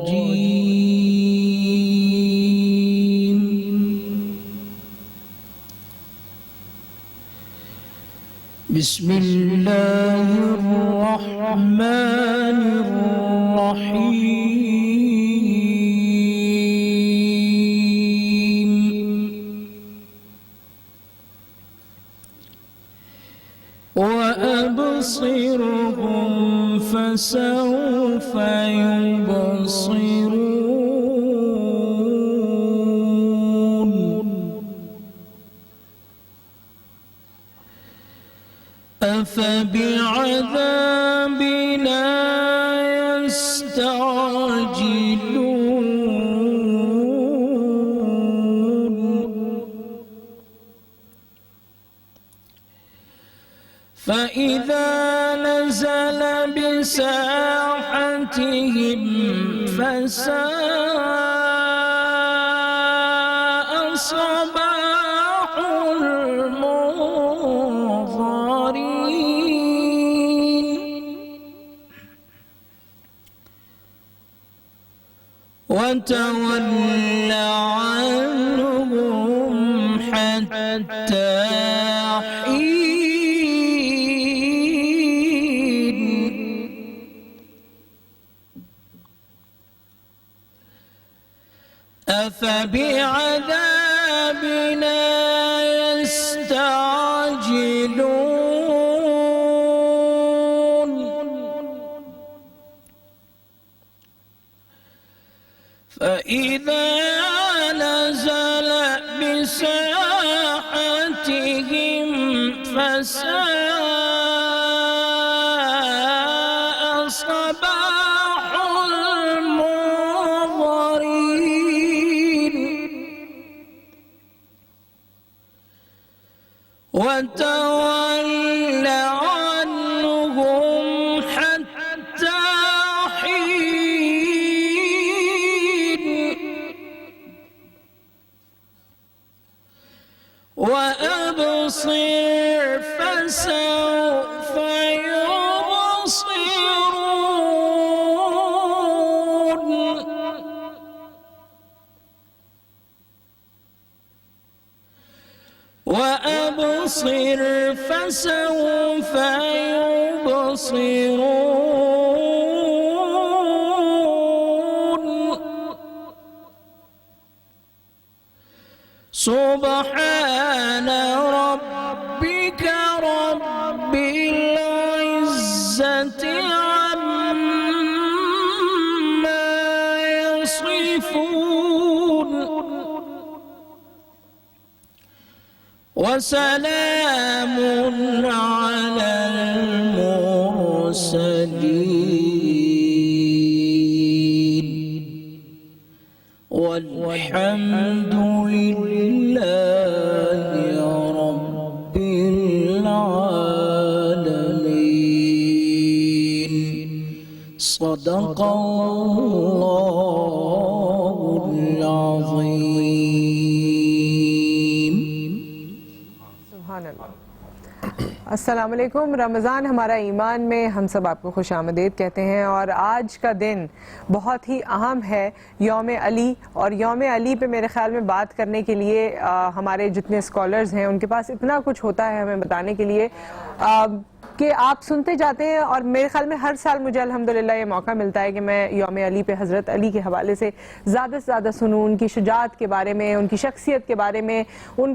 الرجيم بسم الله الرحمن الرحيم وأبصرهم فسوف يبصرون أفبعذابنا يستعجلون فإذا نزل بساحتهم فساء صباح المنظرين وتول عنهم حتى أفبعذابنا يستعجلون فإذا نزل بساحتهم فساء صباح المنظرين وتول عنهم حتى حين وأبصر فسوف يبصرون وأبصر فسوف يبصرون سبحان ربك رب العزة عما يصفون وسلام على المرسلين والحمد لله رب العالمين صدق الله العظيم. السلام علیکم. رمضان ہمارا ایمان میں ہم سب آپ کو خوش آمدید کہتے ہیں، اور آج کا دن بہت ہی اہم ہے، یوم علی. اور یوم علی پہ میرے خیال میں بات کرنے کے لیے ہمارے جتنے اسکالرز ہیں ان کے پاس اتنا کچھ ہوتا ہے ہمیں بتانے کے لیے کہ آپ سنتے جاتے ہیں. اور میرے خیال میں ہر سال مجھے الحمدللہ یہ موقع ملتا ہے کہ میں یوم علی پہ حضرت علی کے حوالے سے زیادہ سے زیادہ سنوں، ان کی شجاعت کے بارے میں، ان کی شخصیت کے بارے میں، ان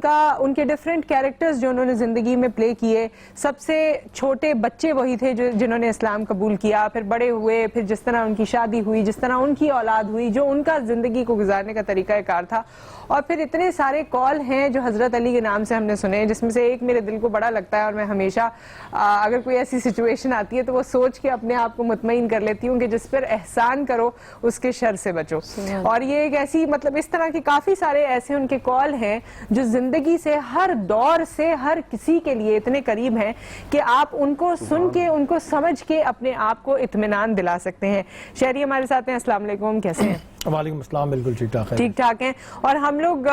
کے ڈیفرنٹ کیریکٹرز جو انہوں نے زندگی میں پلے کیے. سب سے چھوٹے بچے وہی تھے جنہوں نے اسلام قبول کیا، پھر بڑے ہوئے، پھر جس طرح ان کی شادی ہوئی، جس طرح ان کی اولاد ہوئی، جو ان کا زندگی کو گزارنے کا طریقہ کار تھا. اور پھر اتنے سارے کال ہیں جو حضرت علی کے نام سے ہم نے سنے، جس میں سے ایک میرے دل کو بڑا لگتا ہے، اور میں ہمیشہ اگر کوئی ایسی سچویشن آتی ہے تو وہ سوچ کے اپنے آپ کو مطمئن کر لیتی ہوں کہ جس پر احسان کرو اس کے شر سے بچو. اور یہ ایک ایسی مطلب اس طرح کے کافی سارے ایسے ان کے کال ہیں جو زندگی سے ہر دور سے ہر کسی کے لیے اتنے قریب ہیں کہ آپ ان کو سن کے، ان کو سمجھ کے اپنے آپ کو اطمینان دلا سکتے ہیں. شہری ہمارے ساتھ ہیں. السلام علیکم، کیسے ہیں؟ وعلیکم السلام. بالکل ٹھیک ٹھاک ہے. ٹھیک ٹھاک ہیں. اور ہم لوگ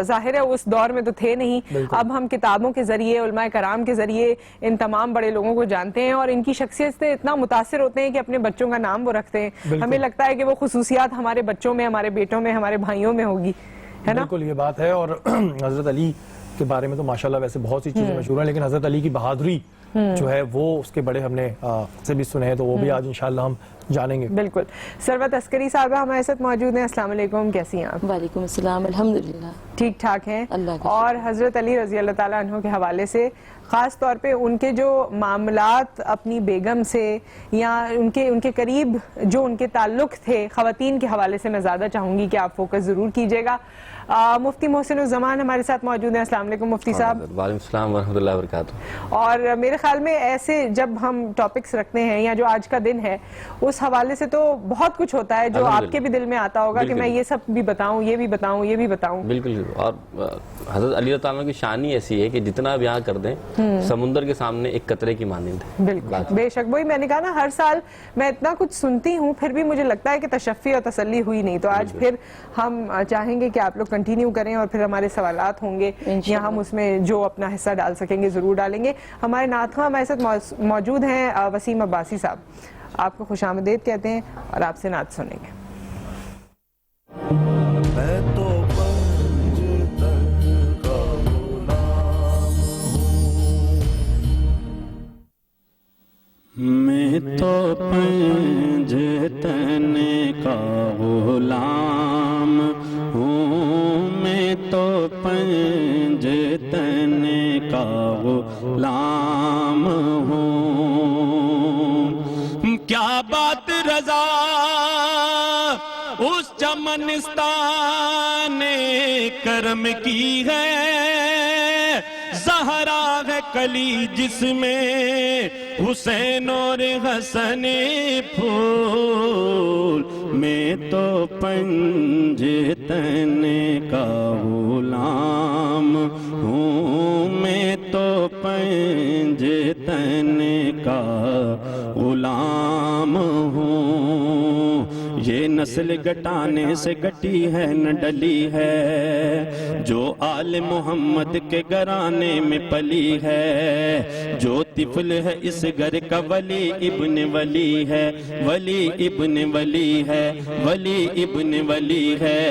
ظاہر ہے اس دور میں تو تھے نہیں, اب ہم کتابوں کے ذریعے, علماء کرام کے ذریعے ان تمام بڑے لوگوں کو جانتے ہیں اور ان کی شخصیت سے اتنا متاثر ہوتے ہیں کہ اپنے بچوں کا نام وہ رکھتے ہیں. ہمیں لگتا ہے کہ وہ خصوصیات ہمارے بچوں میں, ہمارے بیٹوں میں, ہمارے بھائیوں میں ہوگی, ہے نا؟ بالکل یہ بات ہے. اور حضرت علی کے بارے میں تو ماشاءاللہ ویسے بہت سی چیزیں مشہور ہیں, لیکن حضرت علی کی بہادری جو ہے وہ اس کے بڑے ہم نے سے بھی سنے ہیں, تو وہ بھی آج انشاءاللہ ہم جانیں گے. بالکل. ثروت عسکری صاحبہ ہمارے ساتھ موجود ہیں. السلام علیکم, کیسی ہیں آپ؟ وعلیکم السلام, الحمدللہ ٹھیک ٹھاک ہیں. اللہ کا اور حضرت علی رضی اللہ تعالیٰ عنہ کے حوالے سے خاص طور پہ ان کے جو معاملات اپنی بیگم سے یا ان کے قریب جو ان کے تعلق تھے خواتین کے حوالے سے میں زیادہ چاہوں گی کہ آپ فوکس ضرور کیجیے گا. مفتی محسن الزمان ہمارے ساتھ موجود ہیں. السلام علیکم مفتی صاحب. وعلیکم السلام ورحمۃ اللہ وبرکاتہ. اور میرے خیال میں ایسے جب ہم ٹاپکس رکھتے ہیں یا جو آج کا دن ہے اس حوالے سے تو بہت کچھ ہوتا ہے جو آپ کے بھی دل میں آتا ہوگا کہ میں یہ سب بھی بتاؤں, یہ بھی بتاؤں, یہ بھی بتاؤں. بالکل. اور حضرت علی اللہ تعالیٰ کی شان ہی ایسی ہے کہ جتنا بھی یہاں کر دیں سمندر کے سامنے ایک قطرے کی مانند ہے. بالکل بے شک. وہی میں نے کہا نا, ہر سال میں اتنا کچھ سنتی ہوں پھر بھی مجھے لگتا ہے کہ تشفی اور تسلی ہوئی نہیں. تو آج پھر ہم چاہیں گے کہ آپ لوگ کنٹینیو کریں اور پھر ہمارے سوالات ہوں گے یا ہم اس میں جو اپنا حصہ ڈال سکیں گے ضرور ڈالیں گے. ہمارے نعت خواں ہمارے ساتھ موجود ہیں وسیم عباسی صاحب, آپ کو خوش آمدید کہتے ہیں اور آپ سے نعت سنیں گے. میں تو پنجتن کا غلام ہوں, میں تو پنجتن کا غلام ہوں. کیا بات رضا اس چمنستان کرم کی ہے, زہرا ہے کلی جس میں حسین اور حسن پھول. میں تو پنجتن کا غلام ہوں, میں تو پنجتن کا غلام ہوں. یہ نسل گٹانے سے گٹی ہے نہ ڈلی ہے, جو آل محمد کے گھرانے میں پلی ہے. جو طفل ہے اس گھر کا ولی ابن ولی ہے, ولی ابن ولی ہے, ولی ابن ولی ہے.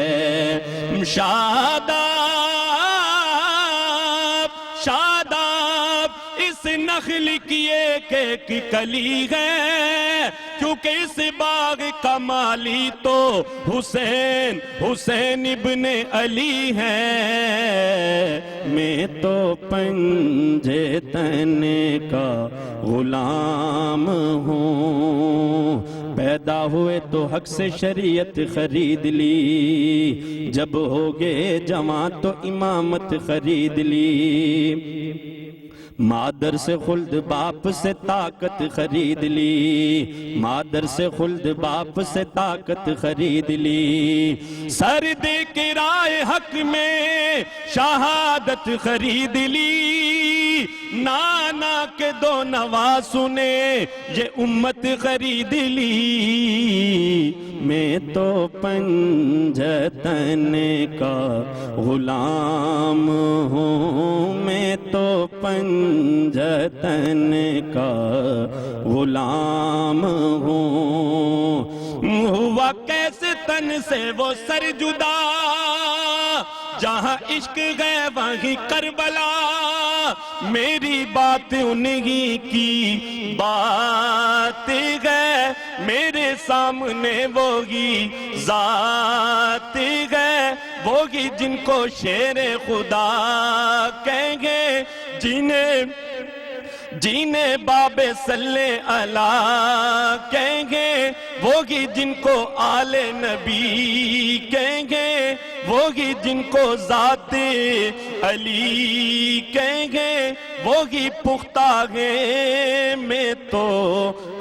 شاداب شاداب اس نخل کی ایک ایک کلی ہے, کیونکہ اس باغ کا مالی تو حسین حسین ابن علی ہے. میں تو پنجتن کا غلام ہوں, پیدا ہوئے تو حق سے شریعت خرید لی, جب ہو گئے جوان تو امامت خرید لی. مادر سے خلد باپ سے طاقت خرید لی, مادر سے خلد باپ سے طاقت خرید لی. سر دے کے رائے حق میں شہادت خرید لی, نانا کے دو نواز سنے یہ امت خرید لی. میں تو پنجتن کا غلام ہوں, میں تو پنجتن کا غلام ہوں. ہوا کیسے تن سے وہ سر جدا, جہاں عشق گئے وہیں کربلا. میری بات انہی کی بات ہے, میرے سامنے وہی ذات ہے, وہی جن کو شیر خدا کہیں گے, جنہیں باب صلی اللہ کہیں گے, وہی جن کو آل نبی کہیں گے, وہی جن کو ذات علی کہیں گے, وہی پختہ ہے. میں تو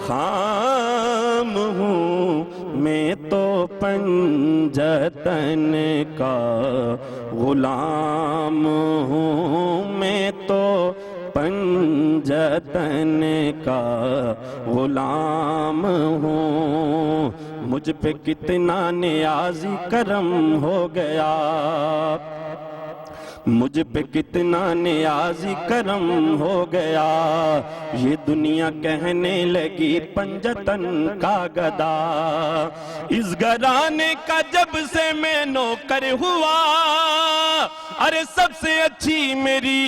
خام ہوں, میں تو پنجتن کا غلام ہوں, میں تو پنجتن کا غلام ہوں. مجھ پہ کتنا نیازی کرم ہو گیا، مجھ پہ کتنا نیازی کرم ہو گیا، یہ دنیا کہنے لگی پنجتن کا گدا، اس گھرانے کا جب سے میں نوکر ہوا، ارے سب سے اچھی میری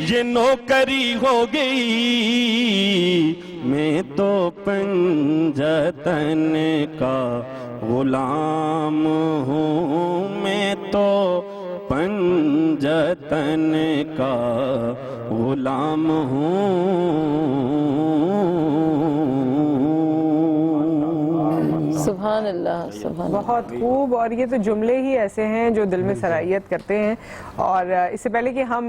یہ نوکری ہو گئی، میں تو پنجتن کا غلام ہوں، میں تو پنجتن کا غلام ہوں۔ سبحان اللہ، سبحان اللہ۔ بہت خوب، اور یہ تو جملے ہی ایسے ہیں جو دل میں سرائیت کرتے ہیں۔ اور اس سے پہلے کہ ہم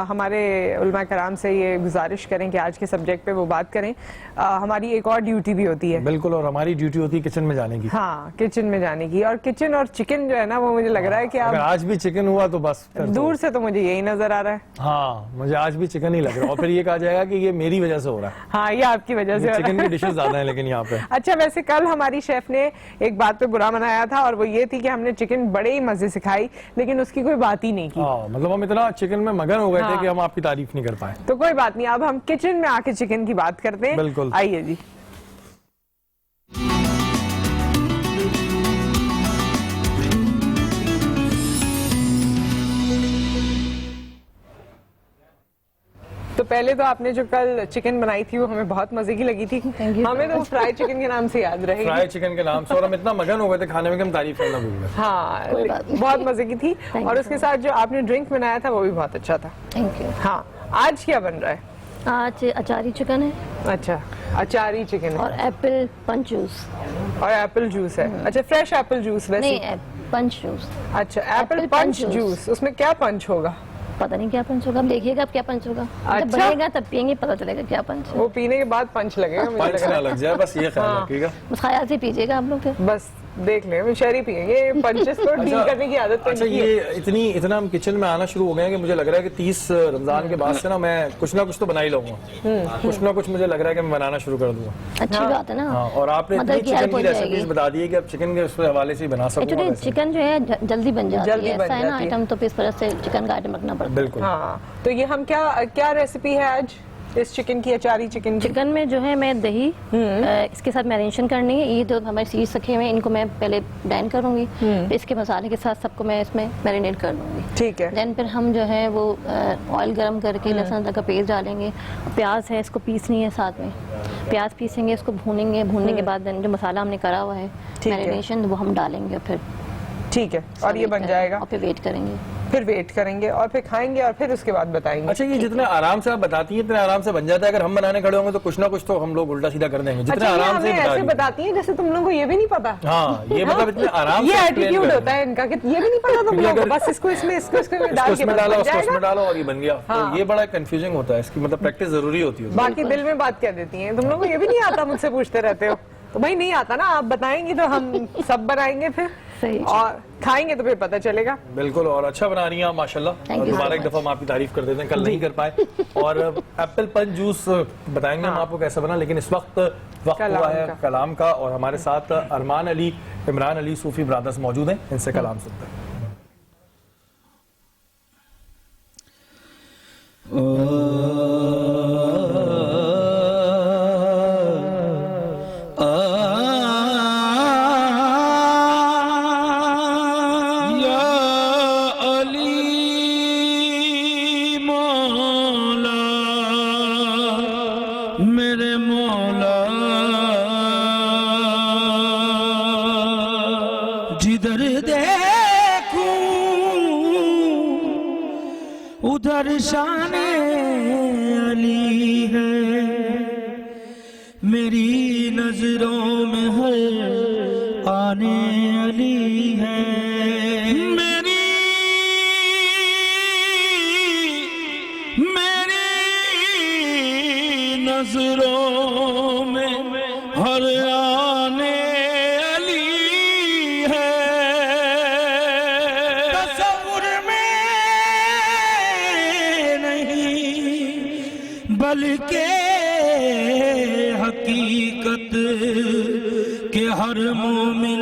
ہمارے علماء کرام سے یہ گزارش کریں کہ آج کے سبجیکٹ پہ وہ بات کریں، ہماری ایک اور ڈیوٹی بھی ہوتی ہے۔ بالکل، اور ہماری ڈیوٹی ہوتی ہے کچن میں جانے کی۔ ہاں، کچن میں جانے کی، اور کچن اور چکن جو ہے نا وہ مجھے لگ رہا ہے کہ اگر آج بھی چکن ہوا تو بس دور سے تو مجھے یہی نظر آ رہا ہے۔ ہاں، مجھے آج بھی چکن ہی لگ رہا ہے، اور پھر یہ کہا جائے گا کہ یہ میری وجہ سے ہو رہا ہے۔ ہاں، یہ آپ کی وجہ سے چکن کی ڈشز زیادہ ہیں لیکن یہاں پہ۔ اچھا، ویسے کل ہماری شیف نے ایک بات پہ برا منایا تھا، اور وہ یہ تھی کہ ہم نے چکن بڑے ہی مزے سے کھائی لیکن اس کی کوئی بات ہی نہیں کی۔ مطلب ہم اتنا چکن میں مگن ہو گئے تھے کہ ہم آپ کی تعریف نہیں کر پائے۔ تو کوئی بات نہیں، اب ہم کچن میں آ کے چکن کی بات کرتے ہیں۔ بالکل، آئیے جی۔ تو پہلے تو آپ نے جو کل چکن بنائی تھی وہ ہمیں بہت مزے کی لگی تھی، ہمیں تو فرائی چکن کے نام سے یاد رہے گی، فرائی چکن کے نام سے، اور ہم اتنا مگن ہو گئے تھے کھانے میں کہ ہم تعریف کرنا بھول گئے۔ ہاں، بہت مزے کی تھی، اور اس کے ساتھ جو آپ نے ڈرنک بنایا تھا وہ بھی بہت اچھا تھا۔ Thank you. ہاں، آج کیا بن رہا ہے؟ آج اچاری چکن ہے، اچھا، اچاری چکن اور ایپل پنچ جوس۔ اور ایپل جوس ہے؟ اچھا، فریش ایپل جوس؟ ویسے نہیں، پنچ جوس۔ اچھا، ایپل پنچ جوس، اس میں کیا پنچ ہوگا؟ پتہ نہیں کیا پنچ ہوگا، اب دیکھیے گا اب کیا پنچ ہوگا، جب بنے گا تب پیئیں گے پتہ چلے گا کیا پنچ ہے۔ وہ پینے کے بعد پنچ لگے گا، مجھے پنچ نہ لگ جائے بس یہ خیال رکھیے گا۔ بس خیال سے پیجیے گا آپ لوگ پھر۔ بس دیکھ لیں، شہری پیئیں گے، پنچز کو ڈیل کرنے کی عادت اچھا، یہ اتنا ہم کچن میں آنا شروع ہو گئے ہیں کہ مجھے لگ رہا ہے کہ 30 رمضان کے بعد سے نا میں کچھ نہ کچھ تو بنا ہی لوں گا، کچھ نہ کچھ مجھے لگ رہا ہے کہ میں بنانا شروع کر دوں گا۔ اچھی بات ہے نا۔ اور آپ نے اتنی چکن کی ریسیپیز بتا دی ہے کہ اب چکن کے اس حوالے سے ہی بنا سکوں گا۔ چکن جو ہے جلدی بن جاتی ہے، ایسا ہے نا آئٹم، تو پھر اس وجہ سے چکن کا آئٹم رکھنا پڑتا ہے۔ بالکل۔ ہاں، تو یہ ہم کیا ریسیپی ہے آج اس چکن کی، اچاری چکن کی؟ چکن میں جو ہے میں دہی اس کے ساتھ میرینیشن کرنی ہے، یہ جو ہمارے سیز رکھے ہوئے ہیں ان کو میں پہلے بلینڈ کروں گی، پھر اس کے مسالے کے ساتھ سب کو میں اس میں میرینیٹ کر دوں گی۔ ٹھیک ہے۔ دین پھر ہم جو ہے وہ آئل گرم کر کے لہسن ادرک کا پیسٹ ڈالیں گے، پیاز ہے اس کو پیسنی ہے، ساتھ میں پیاز پیسیں گے، اس کو بھونیں گے، بھوننے کے بعد جو مسالہ ہم نے کرا ہوا ہے میرینیشن وہ ہم ڈالیں گے، پھر ٹھیک ہے، اور یہ بن جائے گا، اور پھر ویٹ کریں گے، پھر ویٹ کریں گے، اور پھر کھائیں گے، اور پھر اس کے بعد بتائیں گے۔ اچھا، یہ جتنے آرام سے آپ بتاتی ہیں اتنے آرام سے بن جاتا ہے، اگر ہم بنانے کھڑے ہوں گے تو کچھ نہ کچھ تو ہم لوگ الٹا سیدھا کر دیں گے، جتنے آرام سے ایسے بتاتی ہیں جیسے تم لوگوں کو یہ بھی نہیں پتا۔ ہاں، یہ مطلب اتنے آرام سے یہ ایٹیٹیوڈ ہوتا ہے ان کا کہ یہ بھی نہیں پتا تم لوگوں کو، بس اس کو اس میں ڈال کے ڈالو، اس میں ڈالو اور یہ بن گیا۔ یہ بڑا کنفیوزنگ ہوتا ہے، اس کی مطلب پریکٹس ضروری ہوتی ہے۔ باقی دل میں بات کہہ دیتی ہیں، تم لوگوں کو یہ بھی نہیں آتا، مجھ سے پوچھتے رہتے ہو، تو بھائی نہیں آتا نا، آپ بتائیں گے تو ہم سب بنائیں گے پھر، اور کھائیں گے تو پھر پتہ چلے گا۔ بالکل، اور اچھا بنا رہی ہیں آپ ماشاءاللہ، اور دوبارہ ایک دفعہ ہم آپ کی تعریف کر دیتے ہیں، کل نہیں کر پائے۔ اور ایپل پنچ جوس بتائیں گے ہم آپ کو کیسا بنا، لیکن اس وقت ہوا ہے کلام کا، اور ہمارے ساتھ ارمان علی، عمران علی صوفی برادرز موجود ہیں، ان سے کلام سنتے ہیں۔ جدھر دیکھوں ادھر شان علی ہے، میری نظروں میں ہر آنے علی ہے، میری نظروں میں ہر آنے بلکہ حقیقت کہ ہر مومن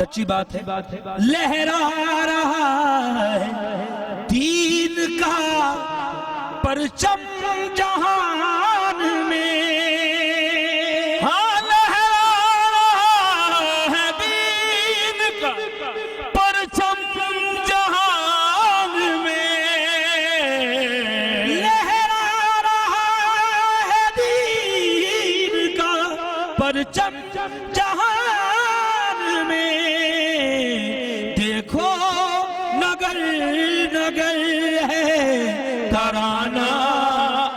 سچی بات ہے لہرا رہا ہے دین کا پرچم جہان میں ہاں لہرا رہا ہے دین کا پرچم جہان میں لہرا رہا ہے دین کا پرچم جہان میں دیکھو نگر نگر ہے ترانہ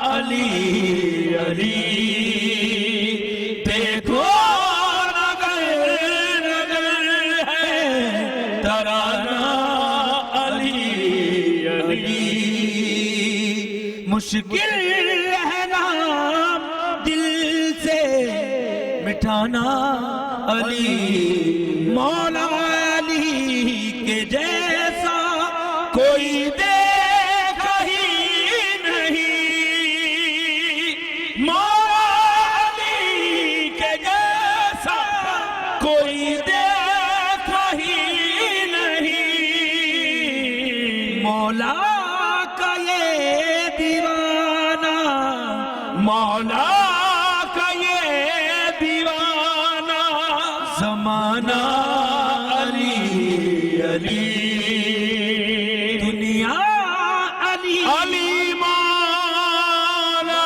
علی علی دیکھو نگر نگر ہے ترانہ علی علی مشکل ہے نام دل سے مٹھانا علی مولا علی کے جیسا کوئی دیکھا ہی نہیں مولا علی کے جیسا کوئی دیکھا ہی نہیں مولا کا یہ دیوانہ مولا کا یہ دیوانہ زمانہ علی علی دنیا علی علی مولا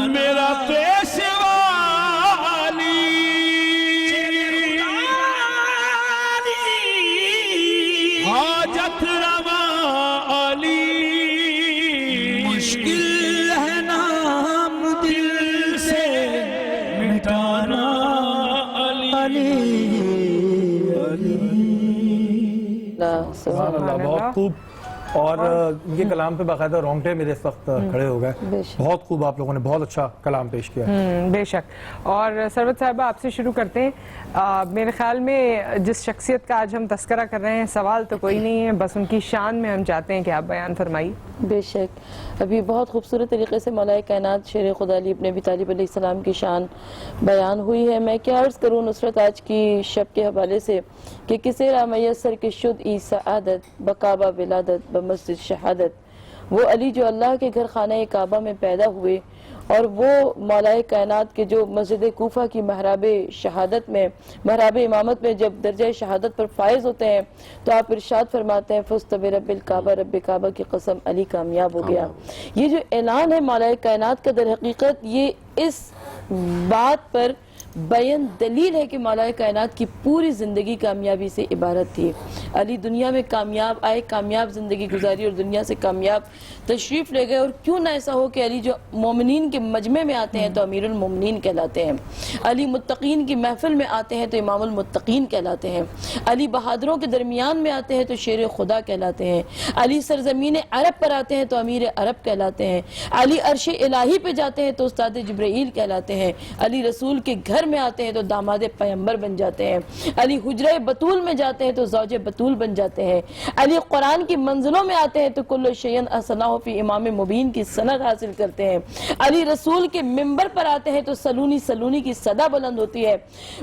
میرا پیشوا علی حاجت روا علی مشکل ہے نام دل سے مٹانا سبحان اللہ بہت خوب اور ان کے کلام پہ باقاعدہ رونگٹے میرے اس وقت کھڑے ہو گئے بہت خوب آپ لوگوں نے بہت اچھا کلام پیش کیا بے شک اور سروت صاحبہ آپ سے شروع کرتے ہیں میرے خیال میں جس شخصیت کا آج ہم تذکرہ کر رہے ہیں سوال تو کوئی نہیں ہے بس ان کی شان میں ہم چاہتے ہیں کہ آپ بیان فرمائیے بے شک ابھی بہت خوبصورت طریقے سے مولا کائنات شیر خدا علی ابن ابی طالب علیہ السلام کی شان بیان ہوئی ہے میں کیا عرض کروں نصرت آج کی شب کے حوالے سے کہ کسے را میسر کے شد ای سعادت بکعبہ ولادت بمسجد شہادت وہ علی جو اللہ کے گھر خانہ کعبہ میں پیدا ہوئے اور وہ مولا کائنات کے جو مسجد کوفہ کی محراب شہادت میں محراب امامت میں جب درجہ شہادت پر فائز ہوتے ہیں تو آپ ارشاد فرماتے ہیں فزت برب الکعبہ رب کعبہ کی قسم علی کامیاب ہو گیا یہ جو اعلان ہے مولا کائنات کا در حقیقت یہ اس بات پر بیان دلیل ہے کہ مولا کائنات کی پوری زندگی کامیابی سے عبارت تھی علی دنیا میں کامیاب آئے کامیاب زندگی گزاری اور دنیا سے کامیاب تشریف لے گئے اور کیوں نہ ایسا ہو کہ علی جو مومنین کے مجمع میں آتے ہیں تو امیر المومنین کہلاتے ہیں علی متقین کی محفل میں آتے ہیں تو امام المتقین کہلاتے ہیں علی بہادروں کے درمیان میں آتے ہیں تو شیر خدا کہلاتے ہیں علی سرزمین عرب پر آتے ہیں تو امیر عرب کہلاتے ہیں علی عرش الہی پہ جاتے ہیں تو استاد جبرائیل کہلاتے ہیں علی رسول کے گھر میں آتے ہیں تو داماد پیغمبر بن جاتے ہیں علی حجرہ بطول میں جاتے ہیں تو زوج بطول بن جاتے ہیں علی قرآن کی منزلوں میں آتے ہیں تو کل شیئن احسنہ فی امام مبین کی سند حاصل کرتے ہیں علی رسول کے منبر پر آتے ہیں تو سلونی سلونی کی صدا بلند ہوتی ہے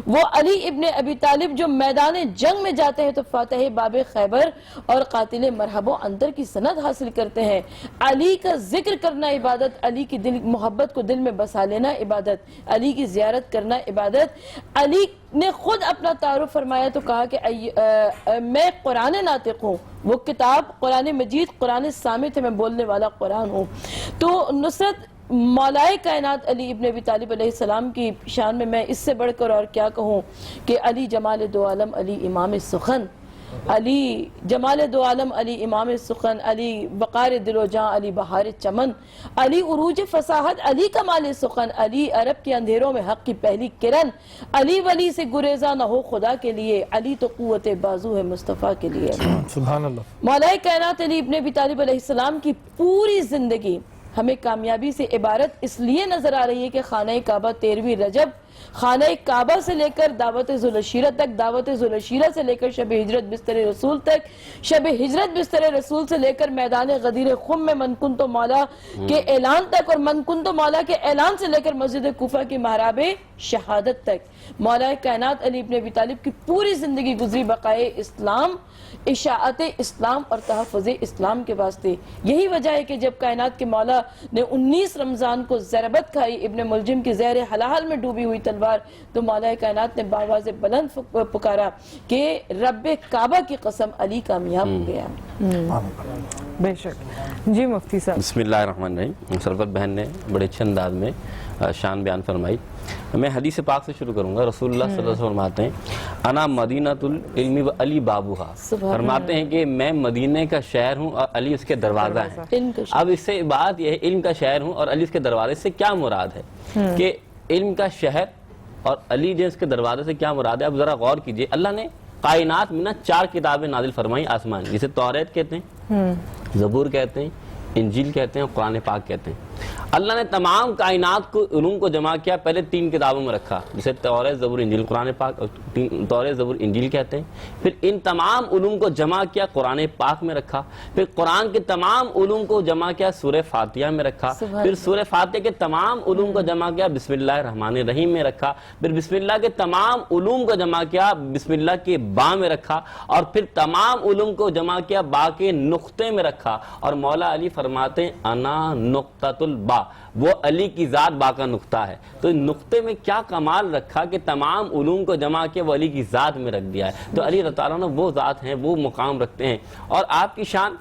وہ علی ابن ابی طالب جو میدان جنگ میں جاتے ہیں تو فاتح باب خیبر اور قاتل مرحب و اندر کی سند حاصل کرتے ہیں علی کا ذکر کرنا عبادت علی کی دل محبت کو دل میں بسا لینا عبادت علی کی زیارت کرنا عبادت علی نے خود اپنا تعارف فرمایا تو کہا کہ میں قرآن ناطق ہوں وہ کتاب قرآن مجید قرآن صامت ہے میں بولنے والا قرآن ہوں تو نصرت مولا کائنات علی ابن ابی طالب علیہ السلام کی شان میں اس سے بڑھ کر اور کیا کہوں کہ علی جمال دو عالم علی امام سخن علی جمال دو عالم علی امام سخن علی وقار دل و جاں علی بہار چمن علی عروج فصاحت علی کمال سخن علی عرب کے اندھیروں میں حق کی پہلی کرن علی ولی سے گریزہ نہ ہو خدا کے لیے علی تو قوت بازو ہے مصطفیٰ کے لیے سبحان اللہ مولا کائنات علی ابن ابی طالب علیہ السلام کی پوری زندگی ہمیں کامیابی سے عبارت اس لیے نظر آ رہی ہے کہ خانہ کعبہ 13ویں رجب خانہ کعبہ سے لے کر دعوت ذوالعشیرہ تک، دعوت ذوالعشیرہ سے لے کر شب ہجرت بستر رسول تک، شب ہجرت بستر رسول سے لے کر میدان غدیر خم میں من کنت مولا کے اعلان تک، اور من کنت مولا کے اعلان سے لے کر مسجد کوفہ کی محراب شہادت تک مولا کائنات علی ابن ابی طالب کی پوری زندگی گزری بقائے اسلام، اشاعت اسلام اور تحفظ اسلام کے واسطے۔ یہی وجہ ہے کہ جب کائنات کے مولا نے 19 رمضان کو ضربت کھائی ابن ملجم کی زہر حلال میں ڈوبی ہوئی تلوار، تو مولا کائنات نے بآواز بلند پکارا کہ رب کعبہ کی قسم علی کامیاب ہو گیا۔ بے شک جی مفتی صاحب۔ بسم اللہ الرحمن الرحیم۔ سرور بہن نے بڑے اچھے انداز میں شان بیان فرمائی۔ میں حدیث پاک سے شروع کروں گا۔ رسول اللہ صلی اللہ علیہ وسلم فرماتے ہیں انا مدینۃ العلم و علی بابوہا، فرماتے ہیں کہ میں مدینے کا شہر ہوں اور علی اس کے دروازہ ہیں۔ اب اس سے بات یہ ہے علم کا شہر ہوں اور علی اس کے دروازے سے کیا مراد ہے کہ علم کا شہر اور علی جو اس کے دروازے سے کیا مراد ہے؟ اب ذرا غور کیجئے، اللہ نے کائنات میں 4 کتابیں نازل فرمائی آسمان، جسے توریت کہتے ہیں، زبور کہتے ہیں، انجیل کہتے ہیں اور قرآن پاک کہتے ہیں۔ اللہ نے تمام کائنات کو علوم کو جمع کیا، پہلے 3 کتابوں میں رکھا جسے توریت زبور انجیل قرآن پاک، توریت زبور انجیل کہتے ہیں۔ پھر ان تمام علوم کو جمع کیا قرآن پاک میں رکھا، پھر قرآن کے تمام علوم کو جمع کیا سورہ فاتحہ میں رکھا، پھر سورہ فاتحہ کے تمام علوم کو جمع کیا بسم اللہ الرحمن الرحیم میں رکھا، پھر بسم اللہ کے تمام علوم کو جمع کیا بسم اللہ کے با میں رکھا، اور پھر تمام علوم کو جمع کیا با کے نقطے میں رکھا۔ اور مولا علی فرماتے ہیں انا نقطۃ البا، وہ علی کی ذات با کا نقطہ ہے۔ تو نقطے میں کیا کمال رکھا کہ تمام علوم کو جمع کے وہ علی کی ذات میں رکھ دیا ہے۔ تو علی رضی اللہ عنہ وہ ذات ہیں، وہ مقام رکھتے ہیں۔ اور آپ کی شان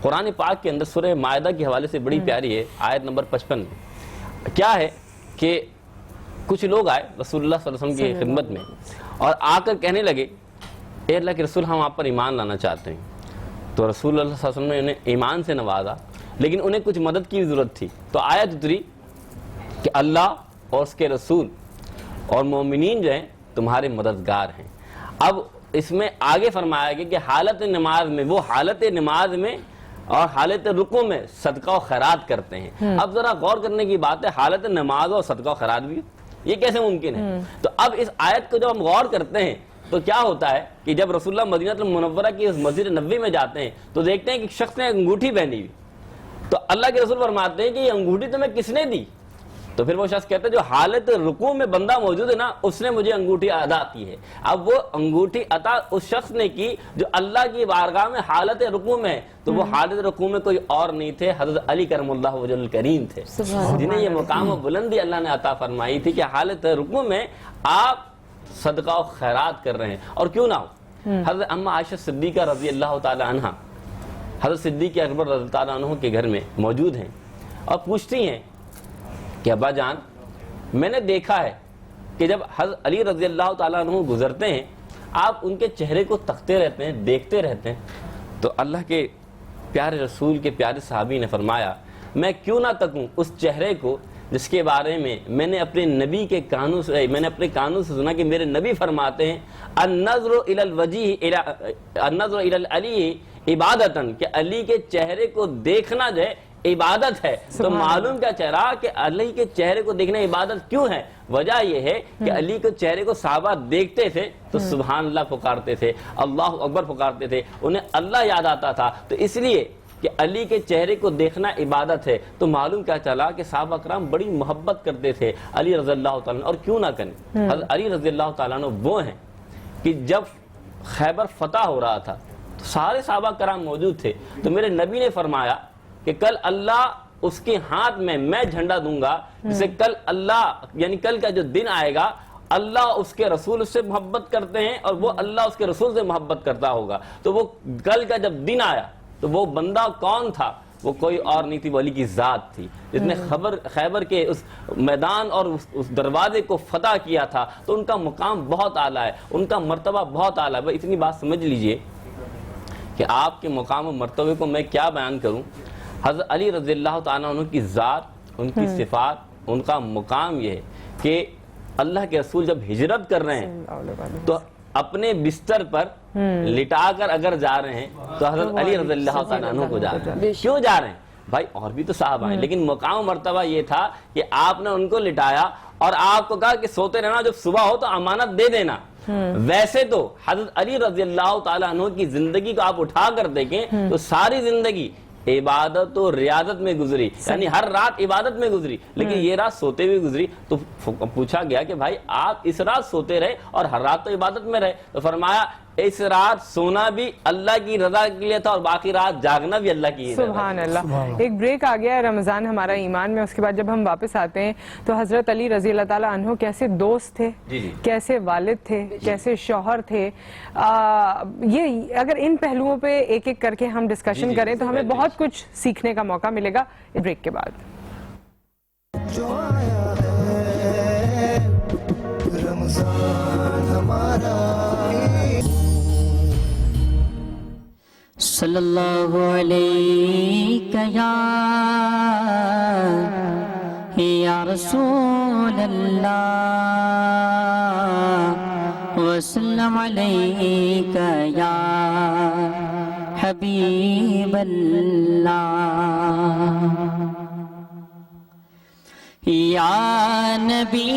قرآن پاک کے اندر سورہ مائدہ کے حوالے سے بڑی پیاری ہے، آیت نمبر 55 میں کیا ہے کہ کچھ لوگ آئے رسول اللہ صلی اللہ علیہ وسلم کی خدمت میں اور آ کر کہنے لگے اے اللہ کے رسول ہم آپ پر ایمان لانا چاہتے ہیں۔ تو رسول اللہ صلی اللہ علیہ وسلم نے انہیں ایمان سے نوازا، لیکن انہیں کچھ مدد کی ضرورت تھی۔ تو آیت اتری کہ اللہ اور اس کے رسول اور مومنین جو ہیں تمہارے مددگار ہیں۔ اب اس میں آگے فرمایا گیا کہ حالت نماز میں، وہ حالت نماز میں اور حالت رکوع میں صدقہ و خیرات کرتے ہیں۔ اب ذرا غور کرنے کی بات ہے، حالت نماز اور صدقہ و خیرات بھی یہ کیسے ممکن ہے؟ تو اب اس آیت کو جب ہم غور کرتے ہیں تو کیا ہوتا ہے کہ جب رسول اللہ مدینہ المنورہ کی اس مسجد نبوی میں جاتے ہیں تو دیکھتے ہیں کہ شخص نے انگوٹھی پہنی ہوئی، تو اللہ کے رسول فرماتے ہیں کہ یہ انگوٹھی تمہیں کس نے دی؟ تو پھر وہ شخص کہتا ہے جو حالت رکوع میں بندہ موجود ہے نا اس نے مجھے انگوٹھی عطا کی ہے۔ اب وہ انگوٹھی عطا اس شخص نے کی جو اللہ کی بارگاہ میں حالت رکوع میں، تو وہ حالت رکوع میں کوئی اور نہیں تھے، حضرت علی کرم اللہ وجہ الکریم تھے، جنہیں یہ مقام و بلندی اللہ نے عطا فرمائی تھی کہ حالت رکوع میں آپ صدقہ و خیرات کر رہے ہیں۔ اور کیوں نہ ہو، حضرت اما عائشہ صدیقہ رضی اللہ تعالی عنہ حضرت صدیق اکبر رضی اللہ عنہ کے گھر میں موجود ہیں اور پوچھتی ہیں کہ ابا جان میں نے دیکھا ہے کہ جب حضرت علی رضی اللہ تعالیٰ عنہ گزرتے ہیں آپ ان کے چہرے کو تکتے رہتے ہیں، دیکھتے رہتے ہیں۔ تو اللہ کے پیارے رسول کے پیارے صحابی نے فرمایا میں کیوں نہ تکوں اس چہرے کو جس کے بارے میں نے اپنے نبی کے کانوں سے، میں نے اپنے کانوں سے سنا کہ میرے نبی فرماتے ہیں النظر الی الوجہ النظر الی العلی عبادتاً، کہ علی کے چہرے کو دیکھنا جو ہے عبادت ہے۔ تو معلوم کیا چہرہ کہ علی کے چہرے کو دیکھنا عبادت کیوں ہے؟ وجہ یہ ہے کہ علی کے چہرے کو صحابہ دیکھتے تھے تو سبحان اللہ پکارتے تھے، اللہ اکبر پکارتے تھے، انہیں اللہ یاد آتا تھا۔ تو اس لیے کہ علی کے چہرے کو دیکھنا عبادت ہے، تو معلوم کیا چلا کہ صحابہ کرام بڑی محبت کرتے تھے علی رضی اللہ تعالیٰ، اور کیوں نہ کریں۔ حضرت علی رضی اللہ تعالیٰ وہ ہیں کہ جب خیبر فتح ہو رہا تھا تو سارے صحابہ کرام موجود تھے، تو میرے نبی نے فرمایا کہ کل اللہ اس کے ہاتھ میں جھنڈا دوں گا، جسے کل اللہ یعنی کل کا جو دن آئے گا اللہ اس کے رسول سے محبت کرتے ہیں اور وہ اللہ اس کے رسول سے محبت کرتا ہوگا۔ تو وہ کل کا جب دن آیا تو وہ بندہ کون تھا؟ وہ کوئی اور نہیں تھی، وہ علی کی ذات تھی جس نے خیبر کے اس میدان اور اس دروازے کو فتح کیا تھا۔ تو ان کا مقام بہت اعلیٰ ہے، ان کا مرتبہ بہت اعلیٰ ہے۔ اتنی بات سمجھ لیجئے کہ آپ کے مقام و مرتبے کو میں کیا بیان کروں۔ حضرت علی رضی اللہ تعالیٰ عنہ کی ذات، ان کی صفات، ان کا مقام یہ ہے کہ اللہ کے رسول جب ہجرت کر رہے ہیں تو اپنے بستر پر لٹا کر اگر جا رہے ہیں تو حضرت علی رضی اللہ تعالیٰ عنہ کو جا رہے ہیں۔ کیوں جا رہے ہیں؟ بھائی اور بھی تو صاحب آئے، لیکن مقام و مرتبہ یہ تھا کہ آپ نے ان کو لٹایا اور آپ کو کہا کہ سوتے رہنا، جب صبح ہو تو امانت دے دینا۔ ویسے تو حضرت علی رضی اللہ تعالیٰ عنہ کی زندگی کو آپ اٹھا کر دیکھیں تو ساری زندگی عبادت و ریاضت میں گزری، یعنی ہر رات عبادت میں گزری، لیکن یہ رات سوتے ہوئے گزری۔ تو پوچھا گیا کہ بھائی آپ اس رات سوتے رہے اور ہر رات تو عبادت میں رہے، تو فرمایا اس رات سونا بھی اللہ کی رضا کے لیے تھا اور باقی رات جاگنا بھی اللہ کی رضا۔ سبحان اللہ۔ ایک بریک آ گیا ہے رمضان ہمارا ایمان میں، اس کے بعد جب ہم واپس آتے ہیں تو حضرت علی رضی اللہ تعالیٰ عنہ کیسے دوست تھے، کیسے والد تھے، کیسے شوہر تھے، یہ اگر ان پہلوؤں پہ ایک ایک کر کے ہم ڈسکشن کریں تو ہمیں بہت کچھ سیکھنے کا موقع ملے گا بریک کے بعد۔ جو آیا ہے رمضان ہمارا، صلی اللہ علیہ یا رسول اللہ وسلم علیک یا حبیب اللہ، یا نبی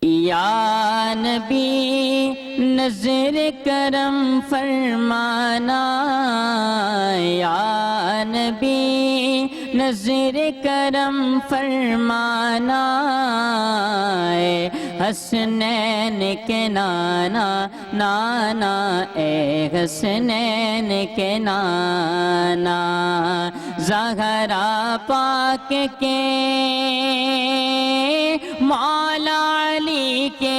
یا نبی نظر کرم فرمانا، یا نبی نظر کرم فرمانا، حسنین کے نانا نانا، اے حسنین کے نانا، زہرا پاک کے مولا علی کے،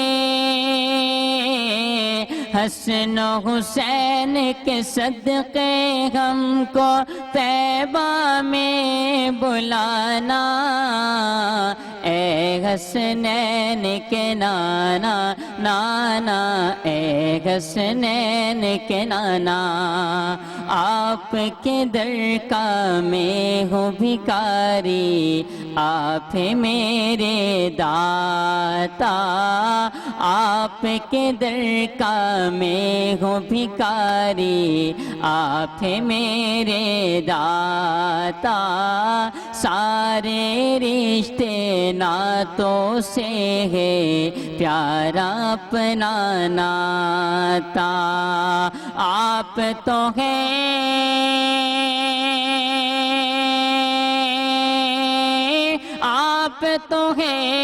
حسن و حسین کے صدقے ہم کو طیبہ میں بلانا، اے حسنین کے نانا نانا، اے حسنین کے نانا، آپ کے در کا میں ہوں بھکاری، آپ میرے داتا، آپ کے در کا میں ہوں بھکاری، آپ میرے داتا، سارے رشتے ناتوں سے ہے پیارا اپنا ناتا، آپ تو ہیں آپ تو ہیں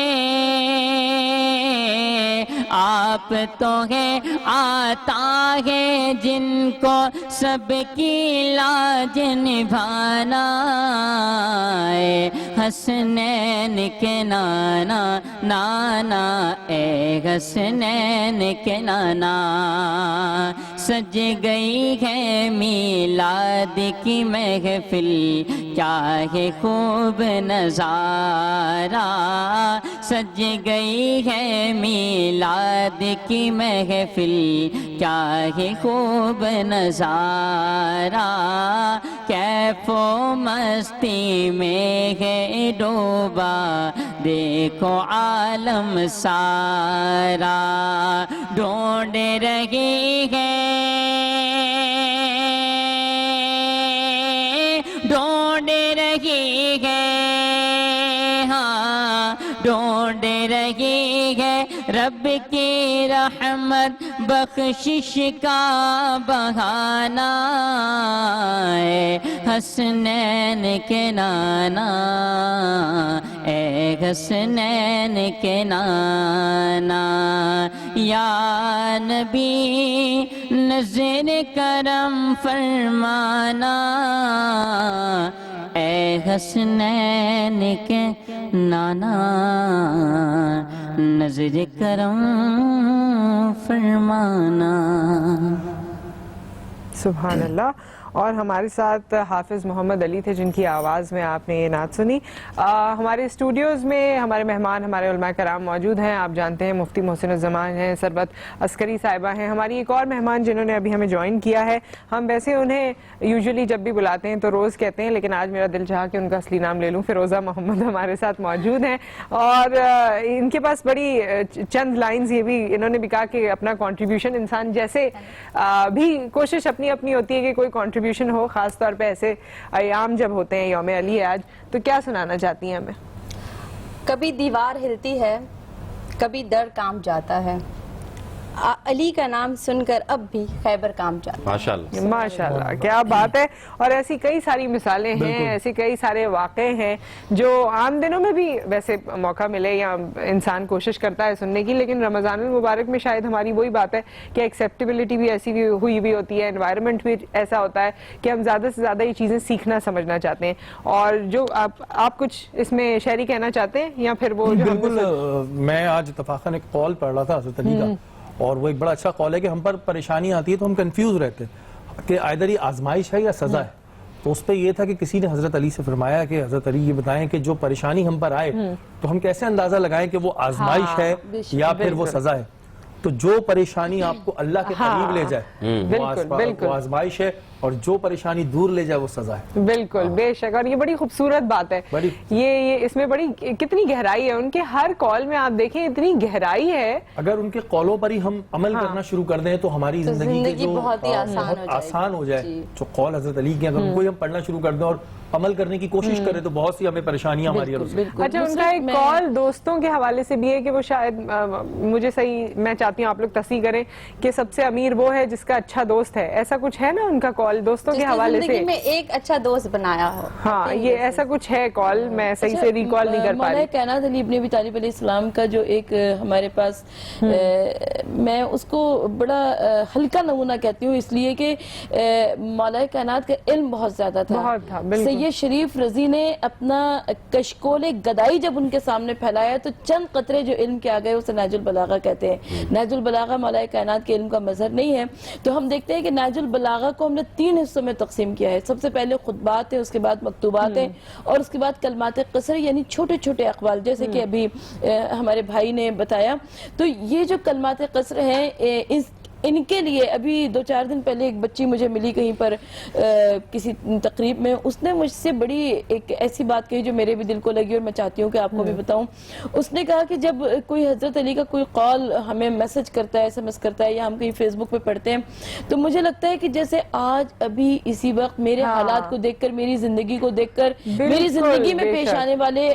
آپ تو ہے آتا ہے جن کو سب کی لاج نبھانا، اے حسنین کے نانا نانا، اے حسنین کے نانا، سج گئی ہے میلاد کی محفل، کیا ہے خوب نظارہ، سج گئی ہے میلاد کی محفل، کیا ہے خوب نظارہ، کیف و مستی میں ہے ڈوبا دیکھو عالم سارا، ڈھونڈ رہی ہے ڈھونڈ رہی ہے ہاں ڈھونڈ رہی ہے رب کی رحمت بخشش کا بہانہ، اے حسنین کے نانا، اے حسنین کے نانا، یا نبی نظر کرم فرمانا، اے حسنین کے نانا نظر کرم فرمانا۔ سبحان اللہ۔ اور ہمارے ساتھ حافظ محمد علی تھے جن کی آواز میں آپ نے یہ نعت سنی. ہمارے اسٹوڈیوز میں ہمارے مہمان ہمارے علماء کرام موجود ہیں. آپ جانتے ہیں مفتی محسن الزمان ہیں, سربت عسکری صاحبہ ہیں, ہماری ایک اور مہمان جنہوں نے ابھی ہمیں جوائن کیا ہے. ہم ویسے انہیں یوزلی جب بھی بلاتے ہیں تو روز کہتے ہیں, لیکن آج میرا دل چاہا کہ ان کا اصلی نام لے لوں. فیروزہ محمد ہمارے ساتھ موجود ہیں اور ان کے پاس بڑی چند لائنز یہ بھی انہوں نے بھی کہا کہ اپنا کنٹریبیوشن, انسان جیسے بھی کوشش اپنی اپنی ہوتی ہے کہ کوئی کنٹریبیوشن ہو, خاص طور پہ ایسے ایام جب ہوتے ہیں, یوم علی ہے آج, تو کیا سنانا چاہتی ہیں ہمیں؟ کبھی دیوار ہلتی ہے, کبھی در کام جاتا ہے, علی کا نام سن کر اب بھی خیبر کام جاتا ہے. ماشاءاللہ ماشاءاللہ, کیا بات ہے. اور ایسی کئی ساری مثالیں ہیں, ایسی کئی سارے واقعے ہیں جو عام دنوں میں بھی ویسے موقع ملے یا انسان کوشش کرتا ہے سننے کی, لیکن رمضان المبارک میں شاید ہماری وہی بات ہے کہ ایکسیپٹیبلٹی بھی ایسی بھی ہوئی بھی ہوتی ہے, انوائرمنٹ بھی ایسا ہوتا ہے کہ ہم زیادہ سے زیادہ یہ چیزیں سیکھنا سمجھنا چاہتے ہیں. اور جو آپ کچھ اس میں شعری کہنا چاہتے ہیں یا پھر وہ بالکل. میں آج اتفاقاً ایک قول پڑھ رہا تھا حضرت علی کا, اور وہ ایک بڑا اچھا قول ہے کہ ہم پر پریشانی آتی ہے تو ہم کنفیوز رہتے ہیں کہ آئدر یہ آزمائش ہے یا سزا ہے. تو اس پہ یہ تھا کہ کسی نے حضرت علی سے فرمایا کہ حضرت علی یہ بتائیں کہ جو پریشانی ہم پر آئے تو ہم کیسے اندازہ لگائیں کہ وہ آزمائش ہے یا پھر وہ سزا ہے. تو جو پریشانی آپ کو اللہ کے قریب لے جائے وہ آزمائش ہے, اور جو پریشانی دور لے جائے وہ سزا ہے. بالکل, بے شک. اور یہ بڑی خوبصورت بات ہے, یہ اس میں بڑی کتنی گہرائی ہے. ان کے ہر قول میں آپ دیکھیں اتنی گہرائی ہے. اگر ان کے قولوں پر ہی ہم عمل کرنا شروع کر دیں تو ہماری زندگی جو بہت آسان ہو جائے. جو قول حضرت علی کے اگر ان کو ہی ہم پڑھنا شروع کر دیں اور عمل کرنے کی کوشش کریں تو بہت سی ہمیں پریشانیاں ہماری. اچھا, ان کا ایک قول دوستوں کے حوالے سے بھی ہے کہ وہ شاید مجھے صحیح, میں چاہتی ہوں آپ لوگ تصحیح کریں, کہ سب سے امیر وہ ہے جس کا اچھا دوست ہے. ایسا کچھ ہے نا ان کا قول دوستوں کے حوالے سے, زندگی میں ایک اچھا دوست بنایا ہو. ہاں, یہ ایسا کچھ ہے قول, میں صحیح سے ریکال نہیں کر پا رہی. مولا کائنات علی ابن ابی طالب علیہ السلام کا جو ایک ہمارے پاس, میں اس کو بڑا ہلکا نمونہ کہتی ہوں اس لیے کہ مولا کائنات کا علم بہت زیادہ تھا. سید شریف رضی نے اپنا کشکول گدائی جب ان کے سامنے پھیلایا تو چند قطرے جو علم کے آ گئے اسے نہج البلاغہ کہتے ہیں. نہج البلاغہ مولا کائنات کے علم کا مظہر نہیں ہے. تو ہم دیکھتے ہیں کہ نہج البلاغہ کو ہم نے 3 حصوں میں تقسیم کیا ہے. سب سے پہلے خطبات ہیں, اس کے بعد مکتوبات ہیں, اور اس کے بعد کلمات قصر یعنی چھوٹے چھوٹے اقوال, جیسے کہ ابھی ہمارے بھائی نے بتایا. تو یہ جو کلمات قصر ہیں ان کے لیے ابھی 2-4 دن پہلے ایک بچی مجھے ملی کہیں پر کسی تقریب میں, اس نے مجھ سے بڑی ایک ایسی بات کہی جو میرے بھی دل کو لگی اور میں چاہتی ہوں کہ آپ کو بھی بتاؤں. اس نے کہا کہ جب کوئی حضرت علی کا کوئی قول ہمیں میسج کرتا ہے, SMS کرتا ہے, یا ہم کہیں فیس بک پہ پڑھتے ہیں, تو مجھے لگتا ہے کہ جیسے آج ابھی اسی وقت میرے حالات کو دیکھ کر, میری زندگی کو دیکھ کر, میری زندگی میں پیش آنے والے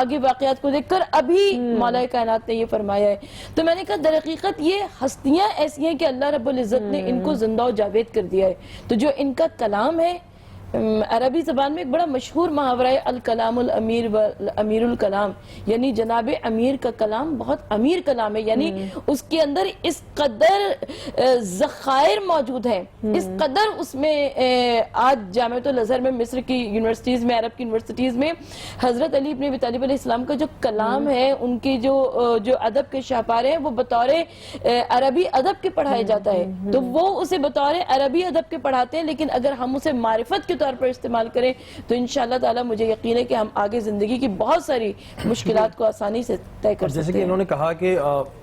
آگے واقعات کو دیکھ کر ابھی مولا کائنات نے یہ فرمایا ہے. تو میں نے کہا در حقیقت یہ ہستیاں ایسی ہیں کہ اللہ رب العزت نے ان کو زندہ و جاوید کر دیا ہے. تو جو ان کا کلام ہے, عربی زبان میں ایک بڑا مشہور محاورہ ہے, الکلام الامیر و امیر الکلام, یعنی جناب امیر کا کلام بہت امیر کلام ہے. یعنی اس کے اندر اس قدر ذخائر موجود ہیں, اس قدر اس میں. آج جامعۃ الازہر میں, مصر کی یونیورسٹیز میں, عرب کی یونیورسٹیز میں حضرت علی ابن ابی طالب علیہ السلام کا جو کلام ہے, ان کی جو ادب کے شاہکار ہیں, وہ بطور عربی ادب کے پڑھایا جاتا ہے. تو وہ اسے بطور عربی ادب کے پڑھاتے ہیں, لیکن اگر ہم اسے معرفت کے طور پر استعمال کریں تو انشاءاللہ تعالی مجھے یقین ہے کہ ہم آگے زندگی کی بہت ساری مشکلات کو آسانی سے طے کر سکتے ہیں. جیسے کہ انہوں نے کہا کہ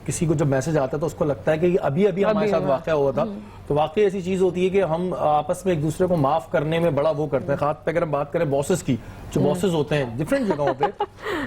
کسی کو جب میسج آتا ہے تو اس کو لگتا ہے کہ یہ ابھی ہمارے ساتھ واقعہ ہوا تھا. تو واقعی ایسی چیز ہوتی ہے کہ ہم آپس میں ایک دوسرے کو معاف کرنے میں بڑا وہ کرتے ہیں. خاص پہ اگر ہم بات کریں باسز کی, جو باسز ہوتے ہیں ڈفرینٹ جگہوں پہ,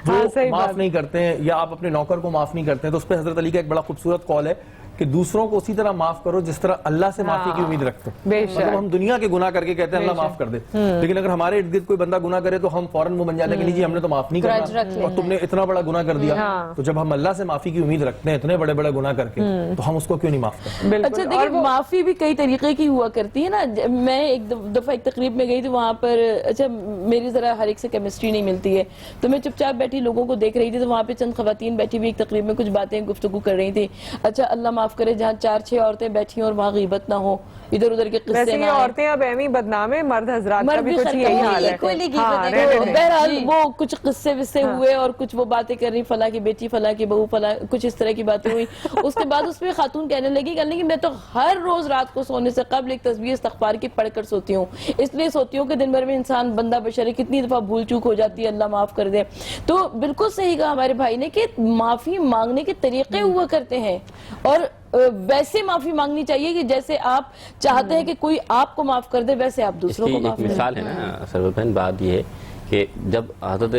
وہ معاف نہیں کرتے ہیں, یا آپ اپنے نوکر کو معاف نہیں کرتے ہیں. تو اس پہ حضرت علی کا ایک بڑا خوبصورت قول ہے کہ دوسروں کو اسی طرح معاف کرو جس طرح اللہ سے معافی کی امید رکھتے ہیں. مطلب ہم دنیا کے گناہ کر کے کہتے ہیں اللہ معاف کر دے, لیکن اگر ہمارے ارد گرد کوئی بندہ گناہ کرے تو ہم فوراً وہ بن جاتے ہیں کہ جی ہم نے تو معاف نہیں کرنا, اور تم نے اتنا بڑا گناہ کر دیا. تو جب ہم اللہ سے معافی کی امید رکھتے ہیں اتنے بڑے بڑے گناہ کر کے, تو ہم اس کو کیوں نہیں معاف کرتے. اچھا دیکھیں, معافی بھی کئی طریقے کی ہوا کرتی ہے نا. میں ایک دفعہ ایک تقریب میں گئی تھی, وہاں پر اچھا میری ذرا ہر ایک سے کیمسٹری نہیں ملتی ہے, تو میں چپ چاپ بیٹھی لوگوں کو دیکھ رہی تھی. تو وہاں پہ چند خواتین بیٹھی ہوئی ایک تقریب میں کچھ باتیں گفتگو کر رہی تھی. اچھا اللہ معاف کرے, جہاں 4-6 عورتیں بیٹھی اور وہاں غیبت نہ ہو, ادھر ادھر کے قصے نہ. عورتیں اب ایمی بدنام ہیں, مرد حضرات حضرات کا بھی کچھ یہی حال ہے. بہرحال وہ کچھ قصے وصے ہوئے اور کچھ وہ باتیں کر رہی فلاں کی بیٹی فلاں کی بہو فلاں کچھ اس طرح کی باتیں ہوئی. اس کے بعد اس میں خاتون کہنے لگی کہ میں تو ہر روز رات کو سونے سے قبل ایک تسبیح استغفار کی پڑھ کر سوتی ہوں, اس لیے سوتی ہوں کہ دن بھر میں انسان بندہ بشر کتنی دفعہ بھول چوک ہو جاتی ہے, اللہ معاف کر دے. تو بالکل صحیح کہا ہمارے بھائی نے کہ معافی مانگنے کے طریقے ہوا کرتے ہیں, اور ویسے معافی مانگنی چاہیے کہ جیسے آپ چاہتے ہیں کہ کوئی آپ کو معاف کر دے ویسے آپ دوسروں کو معاف کر دیں. مثال ہے نا سرور بہن, بات یہ ہے کہ جب حضرت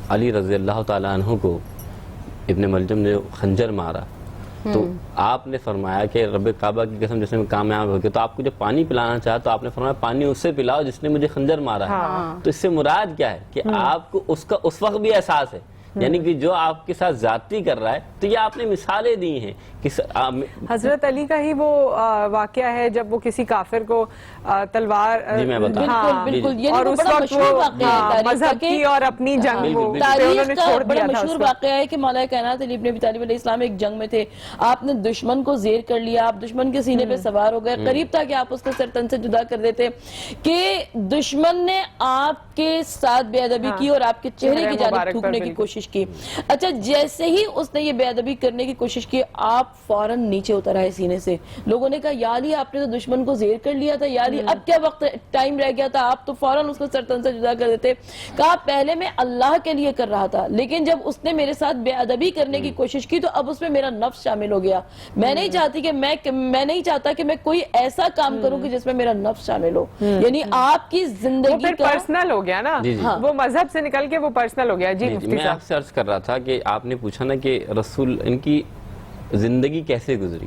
علی رضی اللہ تعالیٰ عنہ کو ابن ملجم نے خنجر مارا تو آپ نے فرمایا کہ رب کعبہ کی قسم جس میں کامیاب ہو گیا, تو آپ کو جب پانی پلانا چاہا تو آپ نے فرمایا پانی اس سے پلاؤ جس نے مجھے خنجر مارا ہے. تو اس سے مراد کیا ہے کہ آپ کو اس کا اس وقت بھی احساس ہے, یعنی کہ جو آپ کے ساتھ زیادتی کر رہا ہے. تو یہ آپ نے مثالیں دی ہیں کہ حضرت علی کا ہی وہ واقعہ ہے جب وہ کسی کافر کو تلوار, بالکل اور اس وقت وہ مذہب کی اور اپنی جنگ تاریخ کا بڑا مشہور واقعہ ہے کہ مولا کائنات علی ابن ابی طالب علیہ السلام ایک جنگ میں تھے, آپ نے دشمن کو زیر کر لیا, آپ دشمن کے سینے پہ سوار ہو گئے, قریب تھا کہ آپ اس کو سر تن سے جدا کر دیتے کہ دشمن نے آپ کے ساتھ بے ادبی کی اور آپ کے چہرے کی جانب تھوکنے کی کوشش کی. اچھا جیسے ہی اس نے یہ بے ادبی کرنے کی کوشش کی آپ فوراً نیچے اتر آئے سینے سے. لوگوں نے کہا یا علی آپ نے تو دشمن کو زیر کر لیا تھا, یا علی اب کیا وقت ٹائم رہ گیا تھا, آپ تو فوراً اس کو سرطن سے جدا کر دیتے. کہا پہلے میں اللہ کے لیے کر رہا تھا, لیکن جب اس نے میرے ساتھ بے ادبی کرنے کی کوشش کی تو اب اس میں میرا نفس شامل ہو گیا. میں نہیں چاہتی کہ میں نہیں چاہتا کہ میں کوئی ایسا کام کروں کہ جس میں میرا نفس شامل ہو. یعنی آپ کی زندگی کا پرسنل ہو گیا نا, وہ مذہب سے نکل کے وہ پرسنل ہو گیا. جی میں آپ سے عرض کر رہا تھا کہ آپ نے پوچھا نا کہ رسول ان کی زندگی کیسے گزری.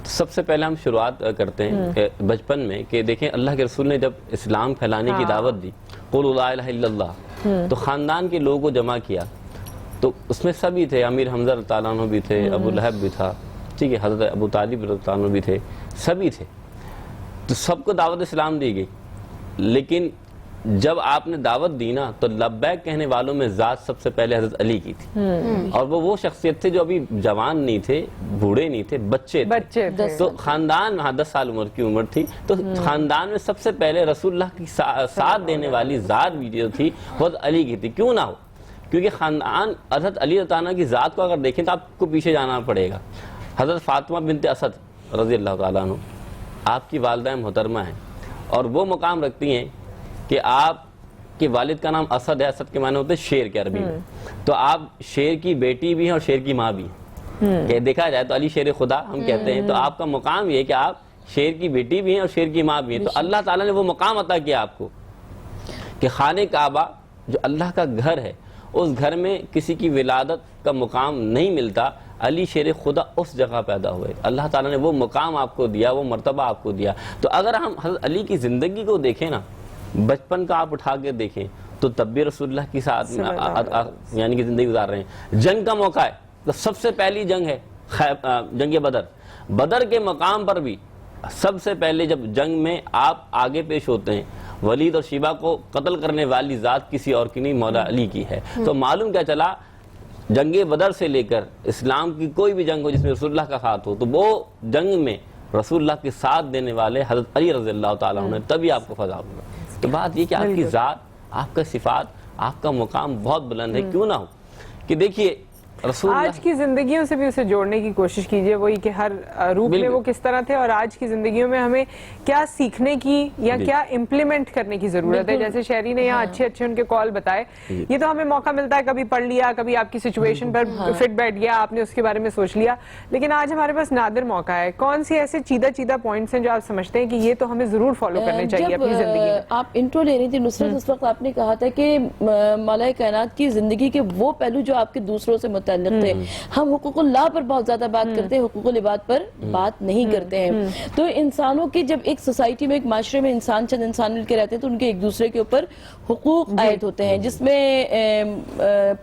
سب سے پہلے ہم شروعات کرتے ہیں بچپن میں کہ دیکھیں اللہ کے رسول نے جب اسلام پھیلانے کی دعوت دی, قولوا لا الہ الا اللہ, تو خاندان کے لوگوں کو جمع کیا. تو اس میں سبھی تھے, امیر حمزہ رضی اللہ عنہ بھی تھے, ابو لہب بھی تھا, ٹھیک ہے, حضرت ابو طالب رضی اللہ عنہ بھی تھے, سبھی تھے. تو سب کو دعوت اسلام دی گئی. لیکن جب آپ نے دعوت دی نا تو لبیک کہنے والوں میں ذات سب سے پہلے حضرت علی کی تھی, اور وہ شخصیت تھے جو ابھی جوان نہیں تھے, بوڑھے نہیں تھے, بچے تھے. تو خاندان میں 10 سال کی عمر تھی, تو خاندان میں سب سے پہلے رسول اللہ کی ساتھ دینے والی ذات بھی جو تھی حضرت علی کی تھی. کیوں نہ ہو, کیونکہ خاندان حضرت علی رضی اللہ عنہ کی ذات کو اگر دیکھیں تو آپ کو پیچھے جانا پڑے گا. حضرت فاطمہ بنت اسد رضی اللہ تعالیٰ عنہ آپ کی والدہ محترمہ ہیں, اور وہ مقام رکھتی ہیں کہ آپ کے والد کا نام اسد ہے. اسد کے معنی ہوتے ہیں شیر کے عربی میں, تو آپ شیر کی بیٹی بھی ہیں اور شیر کی ماں بھی ہیں. کہ دیکھا جائے تو علی شیر خدا ہم کہتے ہیں, تو آپ کا مقام یہ ہے کہ آپ شیر کی بیٹی بھی ہیں اور شیر کی ماں بھی ہیں. تو اللہ تعالیٰ نے وہ مقام عطا کیا آپ کو کہ خانہ کعبہ جو اللہ کا گھر ہے, اس گھر میں کسی کی ولادت کا مقام نہیں ملتا, علی شیر خدا اس جگہ پیدا ہوئے. اللہ تعالیٰ نے وہ مقام آپ کو دیا, وہ مرتبہ آپ کو دیا. تو اگر ہم حضرت علی کی زندگی کو دیکھیں نا, بچپن کا آپ اٹھا کے دیکھیں تو تب بھی رسول اللہ کی ساتھ یعنی کہ زندگی گزار رہے ہیں. جنگ کا موقع ہے تو سب سے پہلی جنگ ہے جنگ بدر. بدر کے مقام پر بھی سب سے پہلے جب جنگ میں آپ آگے پیش ہوتے ہیں, ولید اور شیبہ کو قتل کرنے والی ذات کسی اور کی نہیں, مولا علی کی ہے. تو معلوم کیا چلا, جنگ بدر سے لے کر اسلام کی کوئی بھی جنگ ہو جس میں رسول اللہ کا ساتھ ہو, تو وہ جنگ میں رسول اللہ کے ساتھ دینے والے حضرت علی رضی اللہ تعالیٰ عنہ, تبھی آپ کو فضا ہوگا. تو بات یہ کہ آپ کی ذات, آپ کا صفات, آپ کا مقام بہت بلند ہے. کیوں نہ ہو کہ دیکھیے رسول آج کی زندگیوں سے بھی اسے جوڑنے کی کوشش کیجئے, وہی کہ ہر روپ میں وہ کس طرح تھے, اور آج کی زندگیوں میں ہمیں کیا سیکھنے کی یا کیا امپلیمنٹ کرنے کی ضرورت ہے. جیسے شہری نے یہاں اچھے ان کے کال بتائے, یہ تو ہمیں موقع ملتا ہے, کبھی پڑھ لیا, کبھی آپ کی سچویشن پر فٹ بیٹھ گیا, آپ نے اس کے بارے میں سوچ لیا. لیکن آج ہمارے پاس نادر موقع ہے. کون سی ایسے چیدہ پوائنٹس ہیں جو آپ سمجھتے ہیں کہ یہ تو ہمیں ضرور فالو کرنے چاہیے اپنی زندگی میں؟ آپ انٹرو لے رہی تھی نصرت, اس وقت آپ نے کہا تھا کہ مولا کائنات کی زندگی کے وہ پہلو جو آپ کے دوسروں سے متعلق تھے. ہم حقوق اللہ پر بہت زیادہ بات کرتے ہیں, حقوق العباد پر بات نہیں کرتے ہیں. تو انسانوں کی جب ایک سوسائٹی میں, ایک معاشرے میں چند انسان مل کے رہتے ہیں تو ان کے ایک دوسرے کے اوپر حقوق عائد ہوتے ہیں, جس میں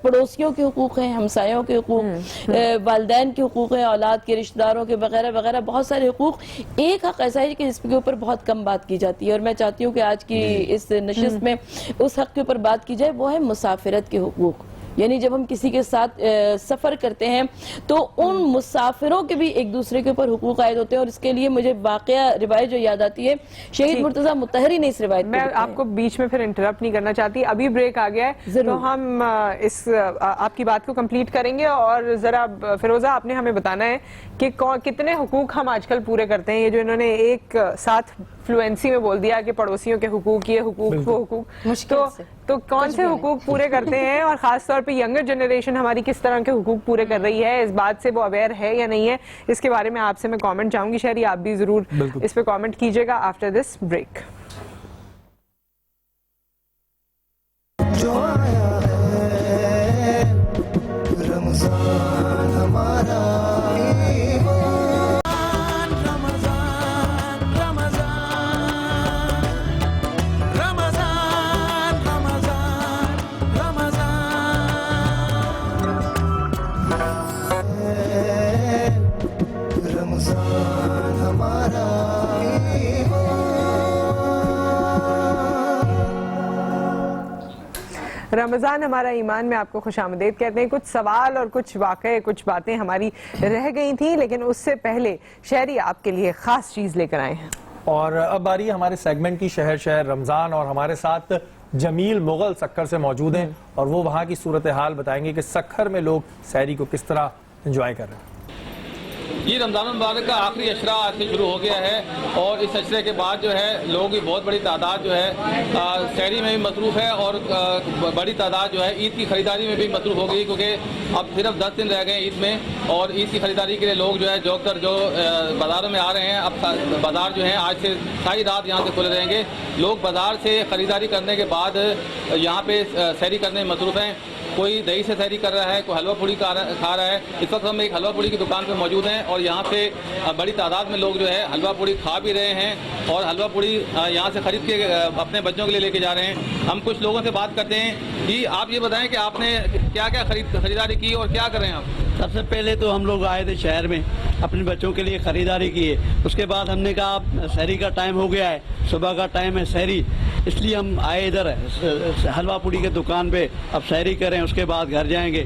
پڑوسیوں کے حقوق ہیں, ہمسایوں کے حقوق, والدین کے حقوق ہیں, اولاد کے, رشتہ داروں کے وغیرہ وغیرہ بہت سارے حقوق. ایک حق ایسا ہے کہ جس کے اوپر بہت کم بات کی جاتی ہے, اور میں چاہتی ہوں کہ آج کی اس نشست میں اس حق کے اوپر بات کی جائے, وہ ہے مسافرت کے حقوق. یعنی جب ہم کسی کے ساتھ سفر کرتے ہیں تو ان مسافروں کے بھی ایک دوسرے کے اوپر حقوق عائد ہوتے ہیں. اور اس کے لیے مجھے واقعہ روایت جو یاد آتی ہے شہید مرتضیٰ مطہری نے اس روایت میں آپ کو بیچ میں پھر انٹرپٹ نہیں کرنا چاہتی, ابھی بریک آ گیا ہے تو ہم اس آپ کی بات کو کمپلیٹ کریں گے. اور ذرا فیروزہ آپ نے ہمیں بتانا ہے کہ کتنے حقوق ہم آج کل پورے کرتے ہیں. یہ جو انہوں نے ایک ساتھ فلوئنسی میں بول دیا کہ پڑوسیوں کے حقوق, یہ حقوق, وہ حقوق, تو کون سے حقوق پورے کرتے ہیں اور خاص طور پہ ینگر جنریشن ہماری کس طرح کے حقوق پورے کر رہی ہے, اس بات سے وہ اویئر ہے یا نہیں ہے, اس کے بارے میں آپ سے میں کامنٹ چاہوں گی. شہری آپ بھی ضرور اس پہ کامنٹ کیجئے گا آفٹر دس بریک. جو آیا ہے رمضان ہمارا رمضان ہمارا ایمان میں آپ کو خوش آمدید کہتے ہیں. کچھ سوال اور کچھ واقعے, کچھ باتیں ہماری رہ گئی تھیں, لیکن اس سے پہلے شہری آپ کے لیے خاص چیز لے کر آئے ہیں. اور اب آ رہی ہے ہمارے سیگمنٹ کی شہر شہر رمضان, اور ہمارے ساتھ جمیل مغل سکھر سے موجود ہیں اور وہ وہاں کی صورتحال بتائیں گے کہ سکھر میں لوگ سحری کو کس طرح انجوائے کر رہے ہیں. یہ رمضان المبارک کا آخری اشرہ آج سے شروع ہو گیا ہے اور اس اشرے کے بعد جو ہے لوگوں کی بہت بڑی تعداد جو ہے سحری میں بھی مصروف ہے اور بڑی تعداد جو ہے عید کی خریداری میں بھی مصروف ہو گئی, کیونکہ اب صرف 10 دن رہ گئے عید میں اور عید کی خریداری کے لیے لوگ جو ہے جوک کر جو بازاروں میں آ رہے ہیں. اب بازار جو ہیں آج سے ساری رات یہاں سے کھلے رہیں گے. لوگ بازار سے خریداری کرنے کے بعد یہاں پہ سحری کرنے میں مصروف ہیں. کوئی دہی سے سحری کر رہا ہے, کوئی حلوہ پوڑی کھا رہا ہے. اس وقت ہم ایک حلوہ پوڑی کی دکان پہ موجود ہیں اور یہاں پہ بڑی تعداد میں لوگ جو ہے حلوہ پوڑی کھا بھی رہے ہیں اور حلوہ پوڑی یہاں سے خرید کے اپنے بچوں کے لیے لے کے جا رہے ہیں. ہم کچھ لوگوں سے بات کرتے ہیں. جی آپ یہ بتائیں کہ آپ نے کیا کیا خریداری کی اور کیا کر رہے ہیں آپ؟ سب سے پہلے تو ہم لوگ آئے تھے شہر میں, اپنے بچوں کے لیے خریداری کی ہے. اس کے بعد ہم نے کہا اب سحری کا ٹائم ہو گیا ہے, صبح کا ٹائم ہے سحری, اس لیے ہم آئے ادھر حلوہ پوڑی کے دکان پہ. اب سحری کریں اس کے بعد گھر جائیں گے.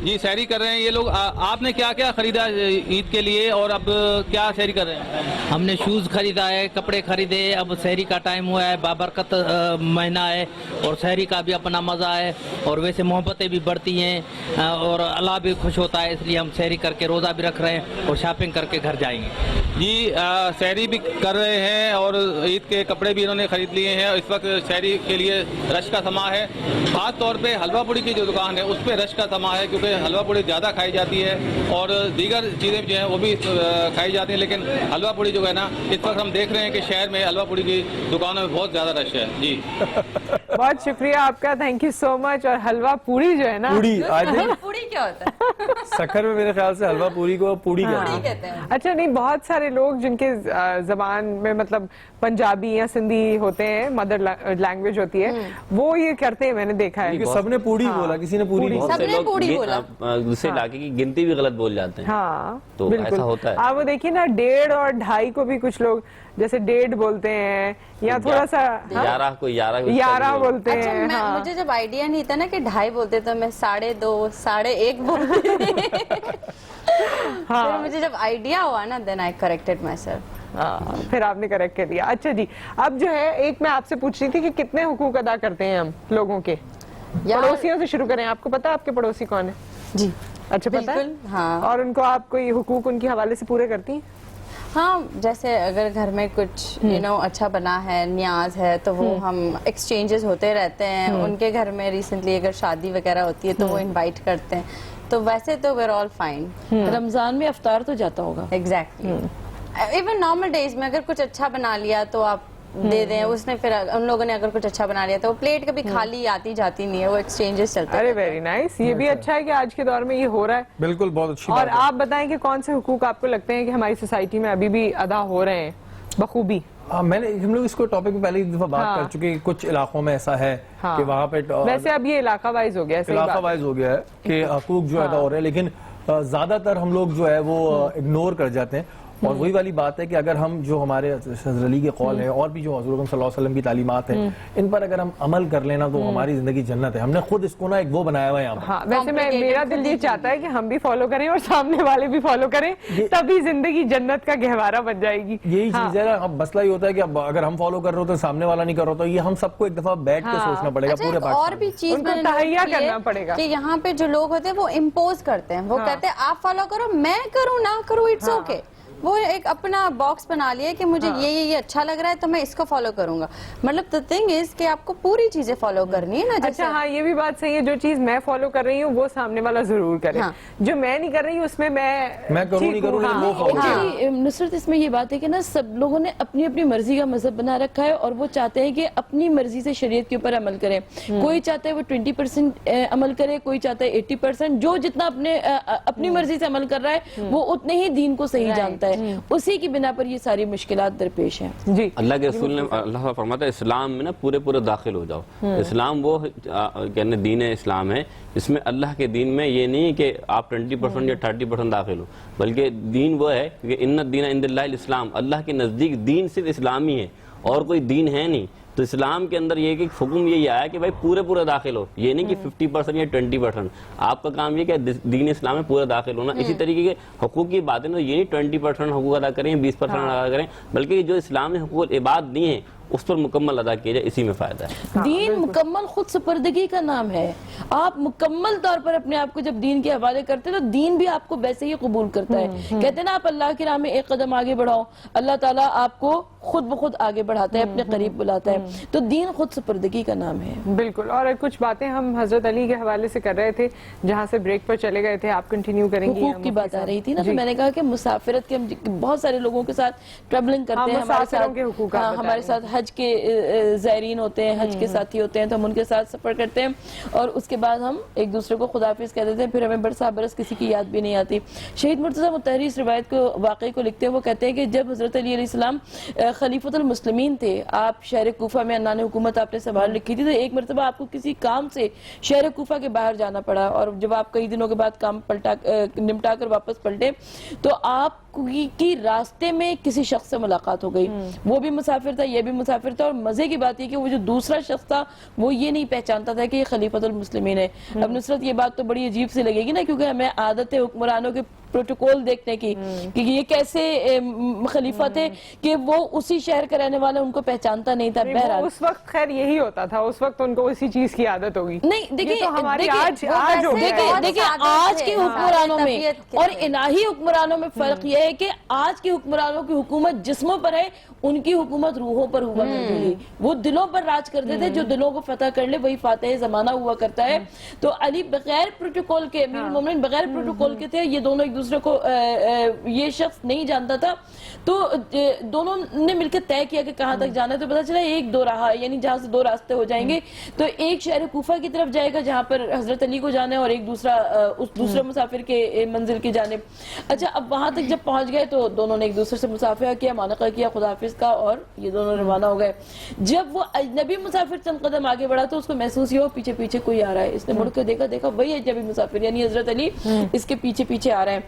جی سحری کر رہے ہیں یہ لوگ. آپ نے کیا کیا خریدا عید کے لیے اور اب کیا سحری کر رہے ہیں؟ ہم نے شوز خریدا ہے, کپڑے خریدے, اب سحری کا ٹائم ہوا ہے, بابرکت مہینہ ہے اور سحری کا بھی اپنا مزہ ہے اور ویسے محبتیں بھی بڑھتی ہیں اور اللہ بھی خوش ہوتا ہے, اس لیے ہم سحری کر کے روزہ بھی رکھ رہے ہیں اور شاپنگ کر کے گھر جائیں گے. جی سحری بھی کر رہے ہیں اور عید کے کپڑے بھی انہوں نے خرید لیے ہیں. اس وقت سحری کے لیے رش کا سما ہے. خاص طور پہ حلوہ پوڑی کی جو دکان ہے اس پہ رش کا سما ہے, کیونکہ حلوہ پوڑی زیادہ کھائی جاتی ہے اور دیگر چیزیں جو ہیں وہ بھی کھائی جاتی ہیں, لیکن حلوہ پوڑی جو ہے نا اس وقت ہم دیکھ رہے ہیں کہ شہر میں حلوہ پوڑی کی دکانوں میں بہت زیادہ رش ہے. جی بہت شکریہ آپ کا, تھینک یو سو مچ. اور حلوہ پوڑی جو ہے نا, پوڑی کیا ہوتا ہے سکھر میں میرے خیال سے حلوہ پوری کو پوڑی کہتے ہیں. اچھا نہیں, بہت سارے لوگ جن کے زبان میں مطلب پنجابی یا سندھی ہوتے ہیں, مدر لینگویج ہوتی ہے, وہ یہ کرتے ہیں, میں نے دیکھا ہے. سب نے پوڑی بولا, کسی نے پوری, سب نے پوڑی بولا. دوسرے علاقے کی گنتی بھی غلط بول جاتے ہیں. ہاں تو ایسا ہوتا ہے. آپ وہ دیکھیے نا 1.5 اور 2.5 کو بھی کچھ لوگ جیسے 1.5 بولتے ہیں یا تھوڑا سا 11 کو 11 بولتے ہیں. مجھے جب آئیڈیا نہیں تھا نا کہ 2.5 بولتے تو میں 2.5 1.5 بولتی پھر مجھے جب آئیڈیا ہوا نا دین آئی کریکٹڈ مائی سیلف. پھر آپ نے کریکٹ کر دیا. اچھا جی, اب جو ہے ایک میں آپ سے پوچھ رہی تھی کہ کتنے حقوق ادا کرتے ہیں ہم لوگوں کے. پڑوسیوں سے شروع کریں. آپ کو پتا آپ کے پڑوسی کون ہے؟ جی اچھا پتا ہے. ہاں. اور ان کو آپ کوئی حقوق ان کے حوالے سے پورے کرتی ہیں؟ ہاں, جیسے اگر گھر میں کچھ اچھا بنا ہے, نیاز ہے, تو وہ ہم ایکسچینجز ہوتے رہتے ہیں. ان کے گھر میں ریسنٹلی اگر شادی وغیرہ ہوتی ہے تو وہ انوائٹ کرتے ہیں. تو ویسے تو ویئر آل فائن. رمضان میں افطار تو جاتا ہوگا. ایگزیکٹلی. ایون نارمل ڈیز میں اگر کچھ اچھا بنا لیا تو آپ دے دیں. اس نے پھر ان لوگوں نے اگر کچھ اچھا بنا لیا تو وہ پلیٹ کبھی خالی آتی جاتی نہیں ہے, وہ ایکسچینجز چلتے ہیں. ارے ویری نائس. یہ بھی اچھا ہے کہ آج کے دور میں یہ ہو رہا ہے. بالکل, بہت اچھی بات. اور آپ بتائیں کہ کون سے حقوق آپ کو لگتے ہیں کہ ہماری سوسائٹی میں ابھی بھی ادا ہو رہے ہیں بخوبی؟ ہم لوگ اس کو ٹاپک میں پہلے دفعہ بات کر چکے. کچھ علاقوں میں ایسا ہے کہ وہاں پہ ویسے اب یہ علاقہ وائز ہو گیا ہے کہ حقوق جو ادا ہو رہے ہیں, لیکن زیادہ تر ہم لوگ جو ہے وہ اگنور کر جاتے ہیں. اور وہی والی بات ہے کہ اگر ہم جو ہمارے حضرت علی کے قول ہے اور بھی جو حضور صلی اللہ علیہ وسلم کی تعلیمات ہیں ان پر اگر ہم عمل کر لینا تو ہماری زندگی جنت ہے. ہم نے خود اس کو نا ایک وہ بنایا ہوا ہے یہاں پر. ہاں ویسے میرا دل یہ چاہتا ہے کہ ہم بھی فالو کریں اور سامنے والے بھی فالو کریں, تبھی زندگی جنت کا گہوارہ بن جائے گی. یہی چیز ہے نا. اب مسئلہ یہ ہوتا ہے کہ اگر ہم فالو کر رہے ہوتے ہیں سامنے والا نہیں کر رہا ہوتا, یہ ہم سب کو ایک دفعہ بیٹھ کے سوچنا پڑے گا پورے پاکستان. اور بھی چیز تہیہ کرنا پڑے گا کہ یہاں پہ جو لوگ ہوتے ہیں وہ امپوز کرتے ہیں, وہ کہتے ہیں آپ فالو کرو, میں کروں نہ کروں اٹس اوکے. وہ ایک اپنا باکس بنا لیا کہ مجھے یہ اچھا لگ رہا ہے تو میں اس کو فالو کروں گا. مطلب the thing is کہ آپ کو پوری چیزیں فالو کرنی ہے نا. اچھا ہاں یہ بھی بات صحیح ہے, جو چیز میں فالو کر رہی ہوں وہ سامنے والا ضرور کرے, جو میں نہیں کر رہی ہوں اس میں کروں نہیں کروں وہ فالو. نصرت اس میں یہ بات ہے کہ نا سب لوگوں نے اپنی اپنی مرضی کا مذہب بنا رکھا ہے اور وہ چاہتے ہیں کہ اپنی مرضی سے شریعت کے اوپر عمل کریں. کوئی چاہتا ہے وہ 20% عمل کرے, کوئی چاہتا ہے 80%. جو جتنا اپنی مرضی سے عمل کر رہا ہے وہ اتنے ہی دین کو صحیح جانتا ہے, اسی کی بنا پر یہ ساری مشکلات درپیش ہیں. جی اللہ کے رسول نے اللہ فرماتا ہے اسلام میں نا پورے داخل ہو جاؤ. اسلام وہ کہنے دین اسلام ہے اس میں اللہ کے دین میں یہ نہیں کہ آپ 20% یا 30% داخل ہو, بلکہ دین وہ ہے کہ ان الدین عند اللہ الاسلام, اللہ کے نزدیک دین صرف اسلام ہی ہے اور کوئی دین ہے نہیں. تو اسلام کے اندر یہ کہ حکم یہی آیا کہ بھائی پورے داخل ہو, یہ نہیں کہ 50% یا 20%. آپ کا کام یہ کہ دین اسلام میں پورا داخل ہونا. اسی طریقے کے حقوق کی باتیں نا, یہ نہیں 20% حقوق ادا کریں 20% ادا کریں, بلکہ جو اسلام نے حقوق عباد دی ہیں اس پر مکمل ادا کیا جائے, اسی میں فائدہ ہے. دین مکمل خود سپردگی کا نام ہے. آپ مکمل طور پر اپنے آپ کو جب دین کے حوالے کرتے ہیں تو دین بھی آپ کو ویسے ہی قبول کرتا ہے. کہتے ہیں نا آپ اللہ کی راہ میں ایک قدم آگے بڑھاؤ, اللہ تعالیٰ آپ کو خود بخود آگے بڑھاتا ہے, اپنے قریب بلاتا ہے. تو دین خود سپردگی کا نام ہے. بالکل. اور کچھ باتیں ہم حضرت علی کے حوالے سے کر رہے تھے جہاں سے بریک پر چلے گئے تھے, آپ کنٹینیو کریں گے. حقوق کی بات آ رہی تھی نا, تو میں نے کہا کہ مسافرت کے ہم بہت سارے لوگوں کے ساتھ ٹریولنگ کرتے ہیں, ہمارے ساتھ حج کے زائرین ہوتے ہیں, حج کے ساتھی ہوتے ہیں, تو ہم ان کے ساتھ سفر کرتے ہیں اور اس کے بعد ہم ایک دوسرے کو خداحافظ کہہ دیتے ہیں, پھر ہمیں برسا برس کسی کی یاد بھی نہیں آتی. شہید مرتضیٰ مطہری اس روایت کو واقعے کو لکھتے ہیں, وہ کہتے ہیں کہ جب حضرت علی علیہ السلام خلیفۃ المسلمین تھے, آپ شہر کوفہ میں عنان حکومت آپ نے سنبھال رکھی تھی, تو ایک مرتبہ آپ کو کسی کام سے شہر کوفہ کے باہر جانا پڑا, اور جب آپ کئی دنوں کے بعد کام نمٹا کر واپس پلٹے تو آپ کی راستے میں کسی شخص سے ملاقات ہو گئی. وہ بھی مسافر تھا, یہ بھی مسافر تھا, اور مزے کی بات یہ کہ وہ جو دوسرا شخص تھا وہ یہ نہیں پہچانتا تھا کہ یہ خلیفۃ المسلمین ہے. اب نصرت یہ بات تو بڑی عجیب سی لگے گی نا, کیونکہ ہمیں عادت ہے حکمرانوں کے پروٹوکول دیکھنے کی کہ یہ کیسے خلیفہ تھے کہ وہ اسی شہر کا رہنے والا ان کو پہچانتا نہیں تھا. بہرحال اس وقت خیر یہی ہوتا تھا, اس وقت ان کو اسی چیز کی عادت ہوگی. نہیں دیکھیں آج کے حکمرانوں میں اور الہی حکمرانوں میں فرق یہ ہے کہ آج کے حکمرانوں کی حکومت جسموں پر ہے, ان کی حکومت روحوں پر ہوا کرتی تھی. وہ دلوں پر راج کرتے تھے, جو دلوں کو فتح کر لے وہی فاتح زمانہ ہوا کرتا ہے. تو علی بغیر پروٹوکول کے, امیر المومنین بغیر پروٹوکول کے تھے, یہ دونوں ایک دوسرے کو یہ شخص نہیں جانتا تھا, تو دونوں نے مل کے طے کیا کہ کہاں تک جانا ہے. تو پتا چلا ایک دو راہ, یعنی جہاں سے دو راستے ہو جائیں گے, تو ایک شہر کوفہ کی طرف جائے گا جہاں پر حضرت علی کو جانا ہے, اور ایک دوسرا اس دوسرے مسافر کے منزل کی جانب. اچھا اب وہاں تک جب پہنچ گئے تو دونوں نے ایک دوسرے سے مسافرہ کیا, معانقہ کیا خداحافظ کا, اور یہ دونوں روانہ ہو گئے. جب وہ اجنبی مسافر چند قدم آگے بڑھا تو اس کو محسوس ہوا پیچھے پیچھے کوئی آ رہا ہے. اس نے مڑ کے دیکھا وہی اجنبی مسافر یعنی حضرت علی اس کے پیچھے پیچھے آ رہے ہیں.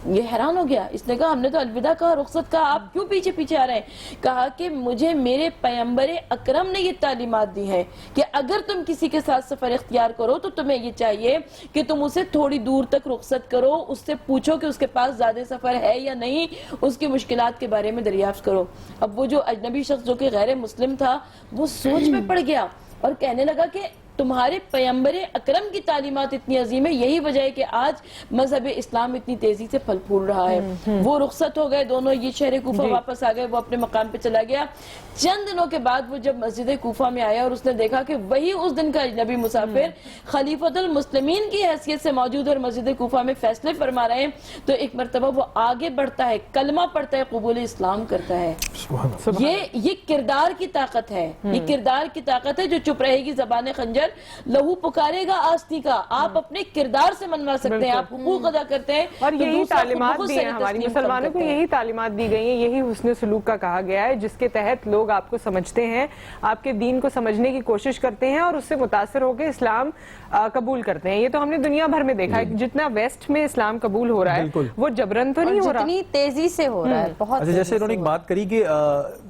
یہ حیران ہو گیا, اس نے کہا ہم نے تو الوداع کہا, رخصت کہا, آپ کیوں پیچھے پیچھے آ رہے ہیں؟ کہا کہ مجھے میرے پیغمبر اکرم نے یہ تعلیمات دی ہیں کہ اگر تم کسی کے ساتھ سفر اختیار کرو تو تمہیں یہ چاہیے کہ تم اسے تھوڑی دور تک رخصت کرو, اس سے پوچھو کہ اس کے پاس زیادہ سفر ہے یا نہیں, اس کی مشکلات کے بارے میں دریافت کرو. اب وہ جو اجنبی شخص جو کہ غیر مسلم تھا وہ سوچ میں پڑ گیا اور کہنے لگا کہ تمہارے پیغمبر اکرم کی تعلیمات اتنی عظیم ہے, یہی وجہ ہے کہ آج مذہب اسلام اتنی تیزی سے پھل پھول رہا ہے. وہ رخصت ہو گئے دونوں, یہ شہر کوفہ واپس آ گئے, وہ اپنے مقام پہ چلا گیا. چند دنوں کے بعد وہ جب مسجد کوفہ میں آیا اور اس نے دیکھا کہ وہی اس دن کا اجنبی مسافر خلیفۃ المسلمین کی حیثیت سے موجود اور مسجد کوفہ میں فیصلے فرما رہے ہیں, تو ایک مرتبہ وہ آگے بڑھتا ہے, کلمہ پڑھتا ہے, قبول اسلام کرتا ہے. یہ کردار کی طاقت ہے, یہ کردار کی طاقت ہے. جو چپ رہے گی زبان خنجر, لہو پکارے گا آستی کا، آپ اپنے کردار سے منوا سکتے ہیں، آپ حقوق ادا کرتے ہیں، اور تو یہی دوسرا تعلیمات خود دی بہت ہیں ساری ہماری تسلیم مسلمانوں کو، کرتے ہیں۔ یہی تعلیمات دی گئی ہیں، یہی حسن سلوک کا کہا گیا ہے جس کے تحت لوگ آپ کو سمجھتے ہیں، آپ کے دین کو سمجھنے کی کوشش کرتے ہیں اور اس سے متاثر ہو کے اسلام قبول کرتے ہیں۔ یہ تو ہم نے دنیا بھر میں دیکھا ہے کہ جتنا ویسٹ میں اسلام قبول ہو رہا ہے وہ جبرن تو نہیں ہو رہا، جتنی تیزی سے ہو رہا ہے، بہت اچھا جیسے انہوں نے ایک بات کری کہ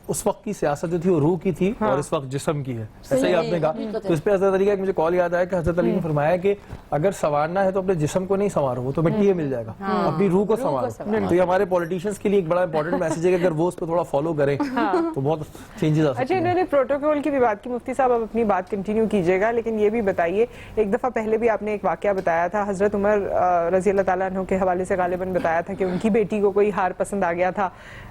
اس وقت کی سیاست جو تھی وہ روح کی تھی اور اس وقت جسم کی ہے، ایسا ہی آپ نے کہا۔ تو اس پہ حضرت علی کا ایک مجھے کال یاد آیا کہ حضرت علی نے فرمایا کہ اگر سنوارنا ہے تو اپنے جسم کو نہیں سنوارو، وہ تو مٹی میں مل جائے گا، اپنی روح کو سنوارو۔ تو یہ ہمارے پولیٹیشینز کے لیے ایک بڑا امپورٹنٹ میسج ہے کہ اگر وہ اس پہ تھوڑا فالو کریں تو بہت چینجز آ سکتے ہیں۔ اچھا انہوں نے پروٹوکول کی بھی بات کی، مفتی صاحب اب اپنی بات کنٹینیو کیجئے گا، لیکن یہ بھی بتائیے، ایک دفعہ پہلے بھی آپ نے ایک واقعہ بتایا تھا، حضرت عمر رضی اللہ تعالیٰ عنہ کے حوالے سے غالباً بتایا تھا کہ ان کی بیٹی کو کوئی ہار پسند آ گیا تھا،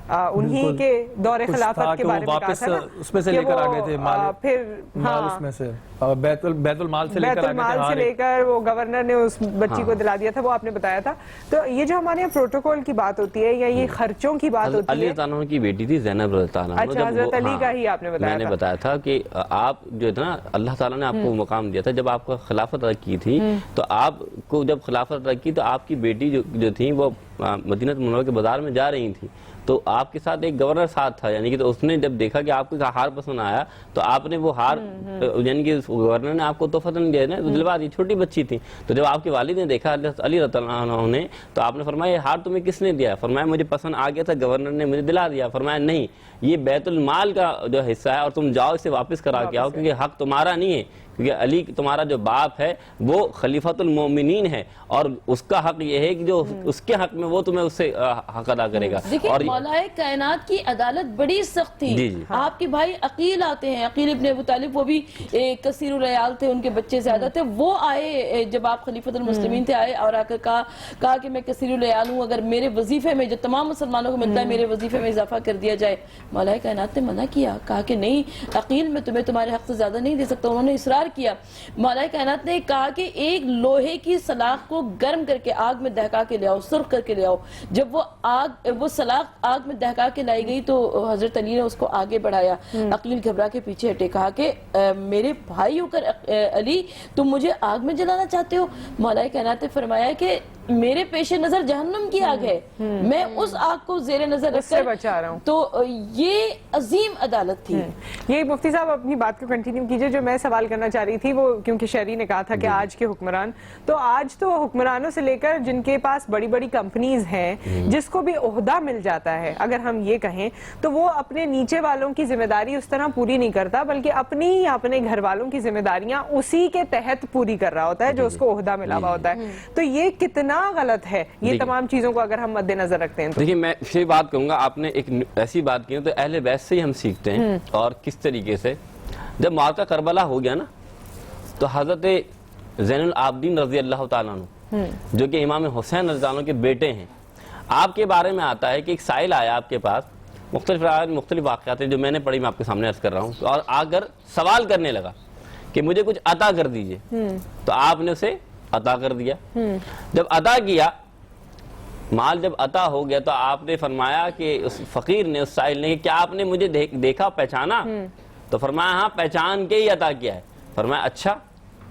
انہی کے دور خلافت کے بارے میں کہا تھا نا، اس میں سے لے کر آ گئے تھے پھر مال، اس میں سے بیت المال سے لے بیت کر المال سے لے کر وہ گورنر نے اس بچی کو دلا دیا تھا، وہ آپ نے بتایا تھا۔ تو یہ جو ہمارے یہاں پروٹوکول کی بات ہوتی ہے یا یہ خرچوں کی بات ہوتی ہے، علی رضی اللہ عنہ کی بیٹی تھی زینب رضی اللہ عنہ، اچھا حضرت علی کا ہی آپ نے بتایا، میں نے بتایا تھا کہ آپ جو تھا نا اللہ تعالیٰ نے آپ کو مقام دیا تھا، جب آپ کو خلافت ادا کی تھی تو آپ کو جب خلافت ادا کی تو آپ کی بیٹی جو تھی وہ مدینہ منورہ کے بازار میں جا رہی تھی، تو آپ کے ساتھ ایک گورنر ساتھ تھا، یعنی کہ تو اس نے جب دیکھا کہ آپ کو ہار پسند آیا تو آپ نے وہ ہار، یعنی کہ گورنر نے آپ کو تحفہ دیا نا، دلوا دی، چھوٹی بچی تھی، تو جب آپ کے والد نے دیکھا علی رضی اللہ عنہ نے، تو آپ نے فرمایا یہ ہار تمہیں کس نے دیا؟ فرمایا مجھے پسند آ گیا تھا، گورنر نے مجھے دلا دیا۔ فرمایا نہیں، یہ بیت المال کا جو حصہ ہے اور تم جاؤ اسے واپس کرا کے آؤ، کیونکہ حق تمہارا نہیں ہے، کیونکہ علی تمہارا جو باپ ہے وہ خلیفۃ المومنین ہے اور اس کا حق یہ ہے کہ جو اس کے حق میں وہ تمہیں اس سے حق ادا کرے گا۔ دیکھیں اور مولا کائنات کی عدالت بڑی سخت تھی، آپ کے بھائی عقیل آتے ہیں، عقیل ابن ابو طالب، وہ بھی کثیر العیال تھے، ان کے بچے زیادہ تھے، وہ آئے جب آپ خلیفۃ المسلمین تھے، آئے اور آ کر کہا کہ میں کثیر العیال ہوں، اگر میرے وظیفے میں جو تمام مسلمانوں کو ملتا ہے میرے وظیفے میں اضافہ کر دیا جائے۔ مولا کائنات نے منع کیا، کہا کہ نہیں عقیل میں تمہیں تمہارے حق سے زیادہ نہیں دے سکتا، انہوں نے اصرار کیا۔ مولا کائنات نے کہا کہ ایک لوہے کی سلاخ کو گرم کر کے آگ میں دہکا کے لے آؤ، سرخ کر کے لے آؤ۔ جب وہ سلاخ آگ میں دہکا کے لائی گئی تو حضرت علی نے اس کو آگے بڑھایا، عقیل گھبرا کے پیچھے ہٹے، کہا کہ میرے بھائی ہو کر علی تم مجھے آگ میں جلانا چاہتے ہو؟ مولا کائنات نے فرمایا کہ میرے پیش نظر جہنم کی آگ ہے، میں اس آگ کو زیر نظر رکھ کر بچا رہا ہوں۔ تو یہ عظیم عدالت تھی۔ یہ مفتی صاحب اپنی بات کو کنٹینیو کیجئے، جو میں سوال کرنا چاہ رہی تھی وہ کیونکہ شہری نے کہا تھا کہ آج کے حکمران، تو آج تو حکمرانوں سے لے کر جن کے پاس بڑی بڑی کمپنیز ہیں، جس کو بھی عہدہ مل جاتا ہے اگر ہم یہ کہیں، تو وہ اپنے نیچے والوں کی ذمہ داری اس طرح پوری نہیں کرتا، بلکہ اپنی یا اپنے گھر والوں کی ذمہ داریاں اسی کے تحت پوری کر رہا ہوتا ہے جو اس کو عہدہ ملا ہوا ہوتا ہے۔ تو یہ کتنا غلط ہے یہ تمام چیزوں کو اگر ہم مد نظر رکھتے ہیں؟ دیکھیں میں یہ بات کہوں گا، آپ نے ایک ایسی بات کی تو اہل بیت سے ہی ہم سیکھتے ہیں، اور کس طریقے سے جب معرکہ کربلا ہو گیا نا تو حضرت زین العابدین رضی اللہ تعالیٰ عنہ جو کہ امام حسین رضی اللہ عنہ کے بیٹے ہیں، آپ کے بارے میں آتا ہے کہ ایک سائل آیا آپ کے پاس، مختلف واقعات ہیں جو میں نے پڑھی، میں آپ کے سامنے عرض کر رہا ہوں، اور آ کر سوال کرنے لگا کہ مجھے کچھ عطا کر دیجئے، تو آپ نے اسے عطا کر دیا۔ جب عطا کیا، مال جب عطا ہو گیا، تو آپ نے فرمایا کہ اس فقیر نے، اس سائل نے، کہ کیا آپ نے مجھے دیکھا، پہچانا؟ تو فرمایا ہاں پہچان کے ہی عطا کیا ہے۔ فرمایا اچھا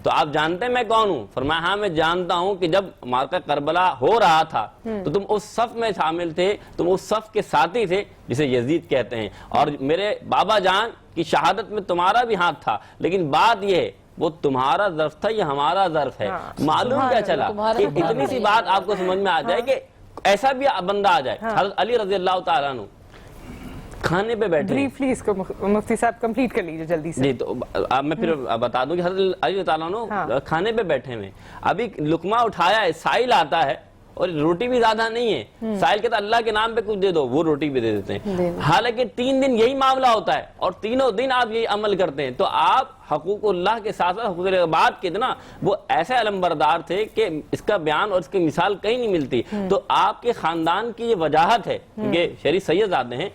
تو آپ جانتے ہیں میں کون ہوں؟ فرمایا ہاں میں جانتا ہوں کہ جب معرکہ کربلا ہو رہا تھا تو تم اس صف میں شامل تھے، تم اس صف کے ساتھی تھے جسے یزید کہتے ہیں، اور میرے بابا جان کی شہادت میں تمہارا بھی ہاتھ تھا، لیکن بات یہ ہے وہ تمہارا ظرف تھا، یہ ہمارا ظرف ہے۔ معلوم کیا چلا کہ اتنی سی بات آپ کو سمجھ میں آ جائے کہ ایسا بھی بندہ آ جائے۔ حضرت علی رضی اللہ تعالیٰ عنہ کھانے پہ بیٹھے، بریفلی اس کو مفتی صاحب کمپلیٹ کر لیجئے جلدی سے۔ جی تو اب میں پھر بتا دوں کہ حضرت علی تعالیٰ عنہ کھانے پہ بیٹھے ہوئے، ابھی لقمہ اٹھایا ہے، سائل آتا ہے اور روٹی بھی زیادہ نہیں ہے، سائل کہتا اللہ کے نام پہ کچھ دے دو، وہ روٹی بھی دے دیتے ہیں۔ حالانکہ 3 دن یہی معاملہ ہوتا ہے اور تینوں دن آپ یہی عمل کرتے ہیں، تو آپ حقوق اللہ کے ساتھ ساتھ حقوق العباد کے نا وہ ایسے علمبردار تھے کہ اس کا بیان اور اس کی مثال کہیں نہیں ملتی۔ تو آپ کے خاندان کی یہ وجاہت ہے، کیونکہ شریف سید زادے ہیں،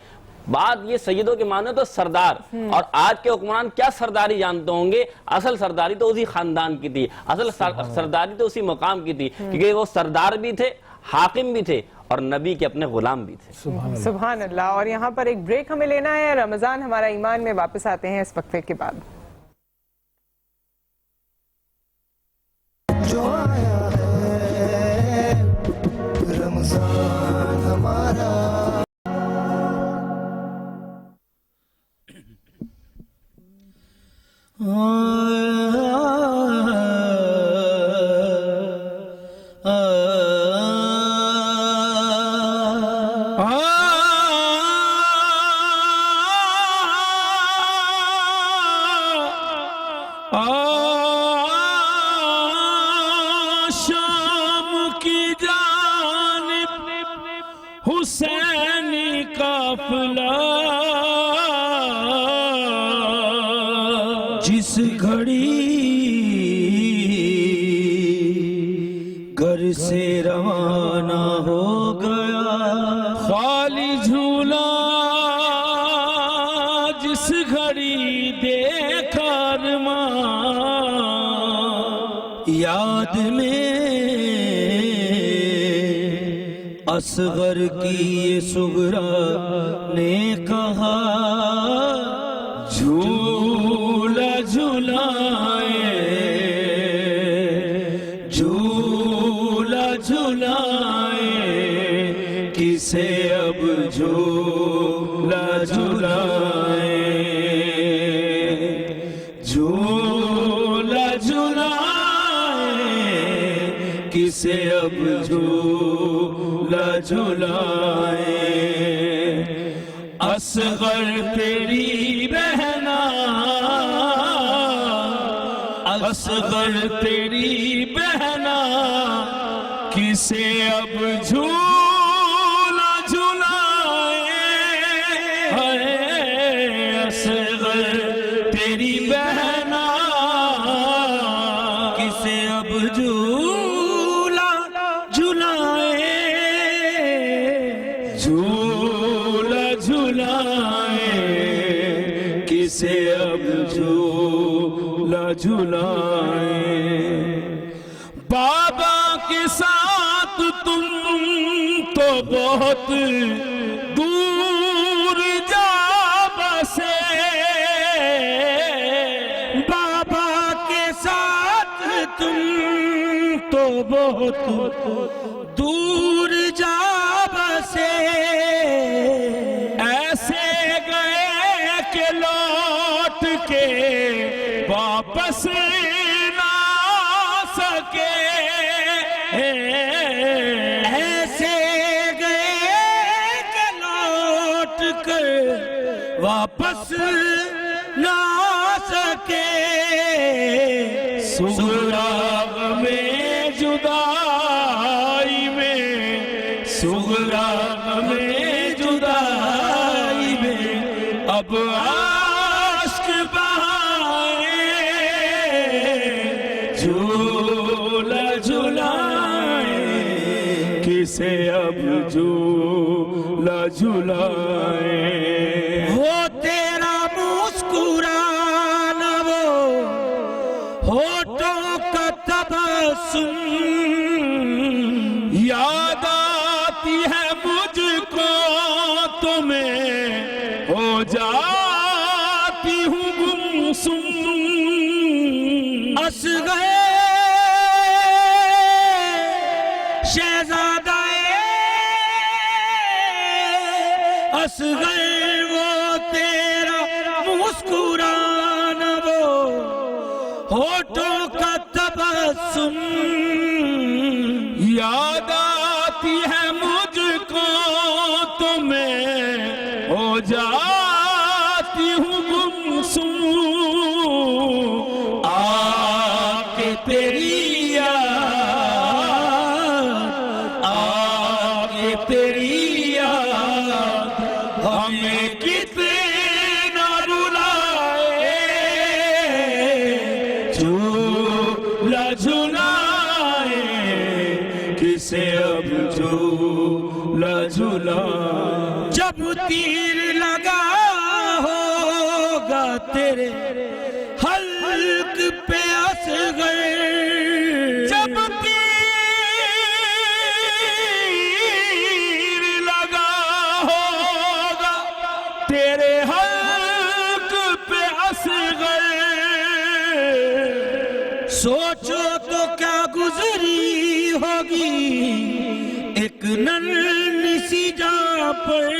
بات یہ سیدوں کے معنی تو سردار، اور آج کے حکمران کیا سرداری جانتے ہوں گے؟ اصل سرداری تو اسی خاندان کی تھی، اصل سرداری تو اسی مقام کی تھی، کیونکہ وہ سردار بھی تھے، حاکم بھی تھے، اور نبی کے اپنے غلام بھی تھے۔ سبحان اللہ۔ اور یہاں پر ایک بریک ہمیں لینا ہے، رمضان ہمارا ایمان میں واپس آتے ہیں اس وقفے کے بعد۔ شام کی جانب حسینی قافلہ جس گھڑی گھر سے روانہ ہو گیا خالی جھولا جس گھڑی دیکھا ارمان یاد میں اصغر کی یہ صغرا نے کہا جھولا جھولائے جھولا جھولائے کسے اب جھولا جھولائے جھولا جھولائے کسے اب جھولا جھولائے اصغر تیری بہنا اصغر تیری بہنا کسے اب جھولا جھولائے اصغر تیری بہنا کسے اب جھولا جھولائے جھولا جھولائے کسے اب جھولا جھولائے بابا کے ساتھ تم تو بہت دور جا بسے بابا کے ساتھ تم تو بہت دور جا بسے ایسے گئے کہ لوٹ کے واپس نہ سکے ایسے گئے کہ لوٹ کر واپس نہ سکے سغراق میں جدائی میں سغراق میں جدائی میں اب عشق بہائے جھولا جھولائے کسے اب جھولا جھولائے وہ تیرا مسکرانا وہ ہونٹوں کا تبسم یاد آتی ہے مجھ کو تمہیں ہو جاتی ہوں گمسم اصغر شہزادہ اصغر وہ تیرا مسکرانا وہ ہونٹوں کا تبسم یاد آتی ہے مجھ کو تمہیں ہو جاتی ہوں گمسم آ کے تیری یاد آ کے تیری یاد ہمیں کتنا رلائے جھولا جھولائے کسے اب جھولا جھولائے جب تیر لگا ہوگا تیرے حلق پہ اصغر جب تیرے حلق پہ اصغر سوچو تو کیا گزری ہوگی ایک ننھی سی جا پر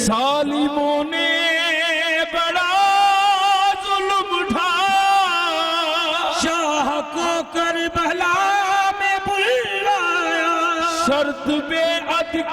ظالموں نے بڑا ظلم ڈھایا شاہ کو کربلا میں بلایا شرط بیعت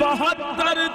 72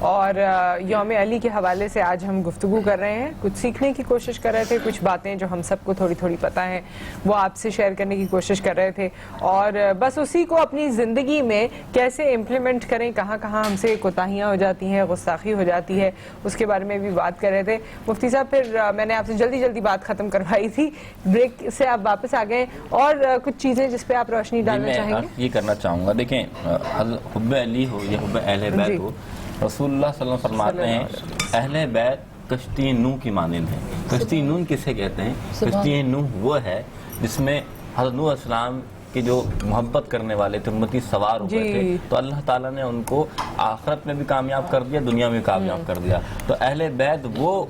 اور یوم علی کے حوالے سے آج ہم گفتگو کر رہے ہیں. کچھ سیکھنے کی کوشش کر رہے تھے, کچھ باتیں جو ہم سب کو تھوڑی تھوڑی پتہ ہیں وہ آپ سے شیئر کرنے کی کوشش کر رہے تھے, اور بس اسی کو اپنی زندگی میں کیسے امپلیمنٹ کریں, کہاں کہاں ہم سے کوتاہیاں ہو جاتی ہیں, گستاخی ہو جاتی ہے, اس کے بارے میں بھی بات کر رہے تھے. مفتی صاحب پھر میں نے آپ سے جلدی بات ختم کروائی تھی, بریک سے آپ واپس آ گئے, اور کچھ چیزیں جس پہ آپ روشنی ڈالنا چاہیں گے؟ یہ کرنا چاہوں گا. دیکھیں, حب علی ہو یا حب اہل بیت ہو, رسول اللہ صلی اللہ علیہ وسلم فرماتے ہیں اہل بیت کشتی نوح کی مانند ہے. کشتی نوح کسے کہتے ہیں؟ کشتی نوح وہ ہے جس میں حضرت نوح علیہ السلام کہ جو محبت کرنے والے تھے, امتی سوار ہو گئے تھے, تو اللہ تعالیٰ نے ان کو آخرت میں بھی کامیاب کر دیا, دنیا میں بھی کامیاب کر دیا. تو اہل بیت وہ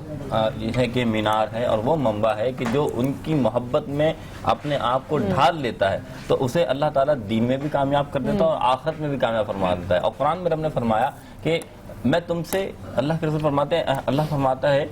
ہے کہ مینار ہے اور وہ منبع ہے کہ جو ان کی محبت میں اپنے آپ کو ڈھال لیتا ہے تو اسے اللہ تعالیٰ دین میں بھی کامیاب کر دیتا ہے اور آخرت میں بھی کامیاب فرما دیتا ہے. اور قرآن میں رب نے فرمایا کہ میں تم سے, اللہ کے رسول فرماتے ہیں, اللہ فرماتا ہے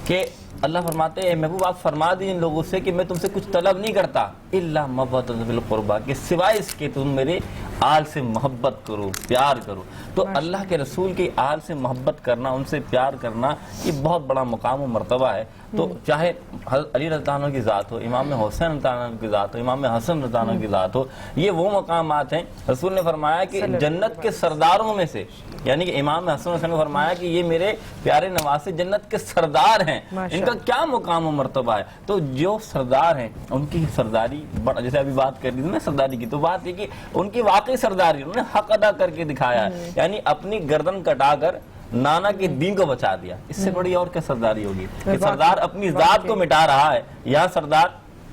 کہ اللہ فرماتے ہیں محبوب آپ فرما دیجئے ان لوگوں سے کہ میں تم سے کچھ طلب نہیں کرتا الا مودۃ فی القربیٰ, کہ سوائے اس کے تم میرے آل سے محبت کرو, پیار کرو. تو اللہ کے رسول کی آل سے محبت کرنا, ان سے پیار کرنا, یہ بہت بڑا مقام و مرتبہ ہے. تو چاہے حضرت علی رضی اللہ عنہ کی ذات ہو, امام حسین رضی اللہ عنہ کی ذات ہو, امام حسن رضی اللہ عنہ کی ذات ہو, یہ وہ مقامات ہیں. رسول نے فرمایا کہ جنت کے سرداروں میں سے, یعنی کہ امام حسن حسین نے فرمایا کہ یہ میرے پیارے نواسے جنت کے سردار ہیں, ان کا کیا مقام و مرتبہ ہے. تو جو سردار ہیں ان کی سرداری, جیسے ابھی بات کر رہی تھی نا سرداری کی, تو بات یہ کہ ان کی واقعی سرداری انہوں نے حق ادا کر کے دکھایا ہے, یعنی اپنی گردن کٹا کر نانا کے دین کو بچا دیا. اس سے بڑی اور کیا سرداری ہوگی کہ سردار اپنی ذات کو مٹا رہا ہے. یہاں سردار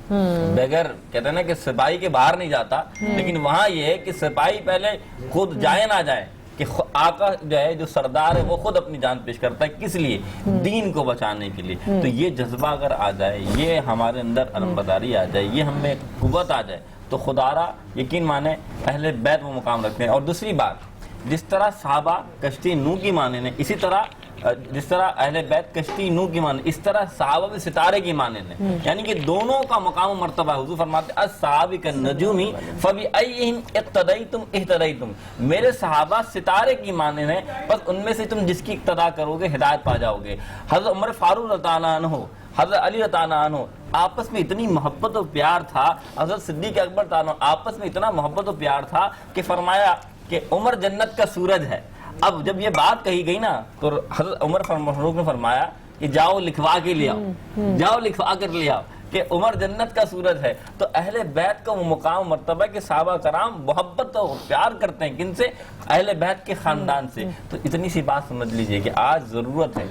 بغیر کہتے ہیں نا کہ سپاہی کے باہر نہیں جاتا, لیکن وہاں یہ ہے کہ سپاہی پہلے خود جائے نہ جائے, کہ آقا جو ہے, جو سردار ہے, وہ خود اپنی جان پیش کرتا ہے. کس لیے؟ دین کو بچانے کے لیے. تو یہ جذبہ اگر آ جائے, یہ ہمارے اندر علمبرداری آ جائے, یہ ہمیں قوت آ جائے, تو خدارا یقین مانے اہل بیت وہ مقام رکھتے ہیں. اور دوسری بات, جس طرح صحابہ کشتی نوح کی مانند ہیں, اسی طرح جس طرح اہل بیت کشتی نوح کی مانند, اس طرح صحابہ بھی ستارے کی مانند ہیں. یعنی کہ دونوں کا مقام و مرتبہ ہے. حضور فرماتے ہیں الصحابہ کالنجوم فبأیہم اقتدیتم اہتدیتم, میرے صحابہ ستارے کی مانند ہیں, بس ان میں سے تم جس کی اقتدا کرو گے ہدایت پا جاؤ گے. حضرت عمر فاروق رضی اللہ عنہ, حضرت علی رضی اللہ عنہ, آپس میں اتنی محبت و پیار تھا. حضرت صدیق اکبر رضی اللہ عنہ, آپس میں اتنا محبت و پیار تھا کہ فرمایا کہ عمر جنت کا سورج ہے. اب جب یہ بات کہی گئی نا, تو حضرت عمر فاروق نے فرمایا کہ جاؤ لکھوا کے لے آؤ, جاؤ لکھوا کر لے آؤ کہ عمر جنت کا سورج ہے. تو اہل بیت کا وہ مقام مرتبہ کہ صحابہ کرام محبت و پیار کرتے ہیں کن سے؟ اہل بیت کے خاندان سے. تو اتنی سی بات سمجھ لیجئے کہ آج ضرورت ہے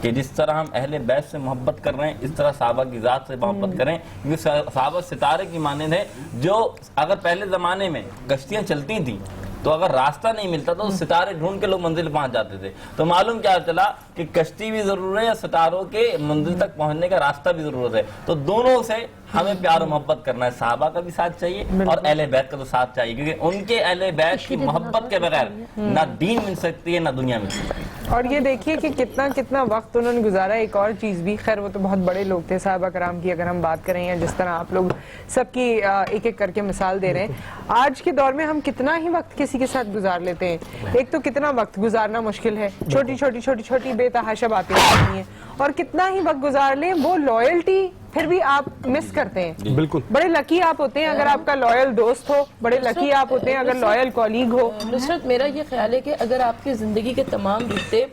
کہ جس طرح ہم اہل بیت سے محبت کر رہے ہیں, اس طرح صحابہ کی ذات سے محبت کریں, کیونکہ صحابہ ستارے کی مانند ہے. جو اگر پہلے زمانے میں کشتیاں چلتی تھیں تو اگر راستہ نہیں ملتا تو ستارے ڈھونڈ کے لوگ منزل پہنچ جاتے تھے. تو معلوم کیا چلا کہ کشتی بھی ضرور ہے یا ستاروں کے منزل تک پہنچنے کا راستہ بھی ضرورت ہے. تو دونوں سے ہمیں پیار و محبت کرنا ہے. صحابہ کا بھی ساتھ چاہیے اور اہل بیت کا تو ساتھ چاہیے, کیونکہ ان کے اہل بیت کی محبت کے بغیر نہ دین مل سکتی ہے نہ دنیا مل سکتی ہے. اور یہ دیکھیے کہ کتنا وقت انہوں نے گزارا. ایک اور چیز بھی, خیر وہ تو بہت بڑے لوگ تھے صحابہ کرام کی, اگر ہم بات کریں یا جس طرح آپ لوگ سب کی ایک ایک کر کے مثال دے رہے ہیں. آج کے دور میں ہم کتنا ہی وقت کسی کے ساتھ گزار لیتے ہیں. ایک تو کتنا وقت گزارنا مشکل ہے, چھوٹی بے تحاشا باتیں ہوتی ہیں, اور کتنا ہی وقت گزار لیں وہ لوئلٹی پھر بھی آپ مس کرتے ہیں. بالکل بڑے لکی آپ ہوتے ہیں اگر آپ کا لوئل دوست ہو, بڑے لکی آپ ہوتے ہیں اگر لوئل کولیگ ہو. نصرت, میرا یہ خیال ہے کہ اگر آپ کی زندگی کے تمام رشتے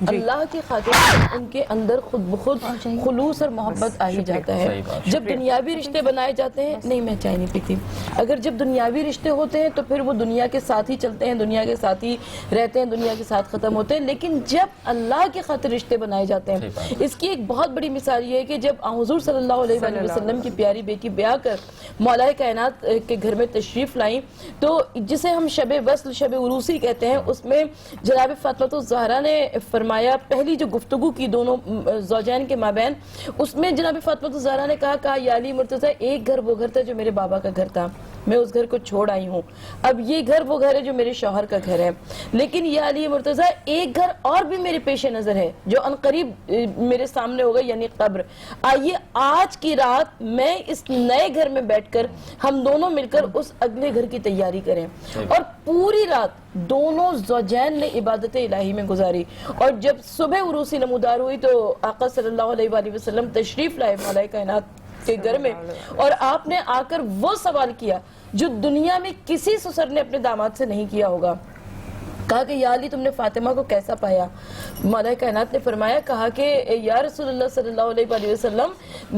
اللہ کی خاطر, ان کے اندر خود بخود خلوص اور محبت آ ہی جاتا ہے. جب دنیاوی رشتے بنائے جاتے ہیں, نہیں میں چائے نہیں پیتی, اگر جب دنیاوی رشتے ہوتے ہیں تو پھر وہ دنیا کے ساتھ ہی چلتے ہیں, دنیا کے ساتھ ہی رہتے ہیں, دنیا کے ساتھ ختم ہوتے ہیں. لیکن جب اللہ کی خاطر رشتے بنائے جاتے ہیں, اس کی ایک بہت بڑی مثال یہ ہے کہ جب حضور صلی اللہ علیہ وآلہ وسلم کی پیاری بیٹی بیاہ کر مولا کائنات کے گھر میں تشریف لائیں, تو جسے ہم شب وصل, شب عروسی کہتے ہیں, اس میں جناب فاطمہ الزہرا نے فرمایا, پہلی جو گفتگو کی دونوں زوجین کے مابین, اس میں جناب فاطمہ الزہرا نے کہا یا علی مرتضیٰ, ایک گھر وہ گھر تھا جو میرے بابا کا گھر تھا, میں اس گھر کو چھوڑ آئی ہوں. اب یہ گھر وہ گھر ہے جو میرے شوہر کا گھر ہے, لیکن یا علی مرتضیٰ ایک گھر اور بھی میرے پیش نظر ہے جو عنقریب میرے سامنے ہوگا, یعنی قبر. آئیے آج کی رات میں اس نئے گھر میں بیٹھ کر ہم دونوں مل کر اس اگلے گھر کی تیاری کریں. اور پوری رات دونوں زوجین نے عبادت الہی میں گزاری, اور جب صبح عروسی نمودار ہوئی تو آقا صلی اللہ علیہ وآلہ وسلم تشریف لائے مولا کائنات کے گھر میں, اور آپ نے آ کر وہ سوال کیا جو دنیا میں کسی سسر نے اپنے داماد سے نہیں کیا ہوگا. کہا کہ یا علی تم نے فاطمہ کو کیسا پایا؟ مولا کائنات نے فرمایا, کہا کہ یا رسول اللہ صلی اللہ علیہ وآلہ وسلم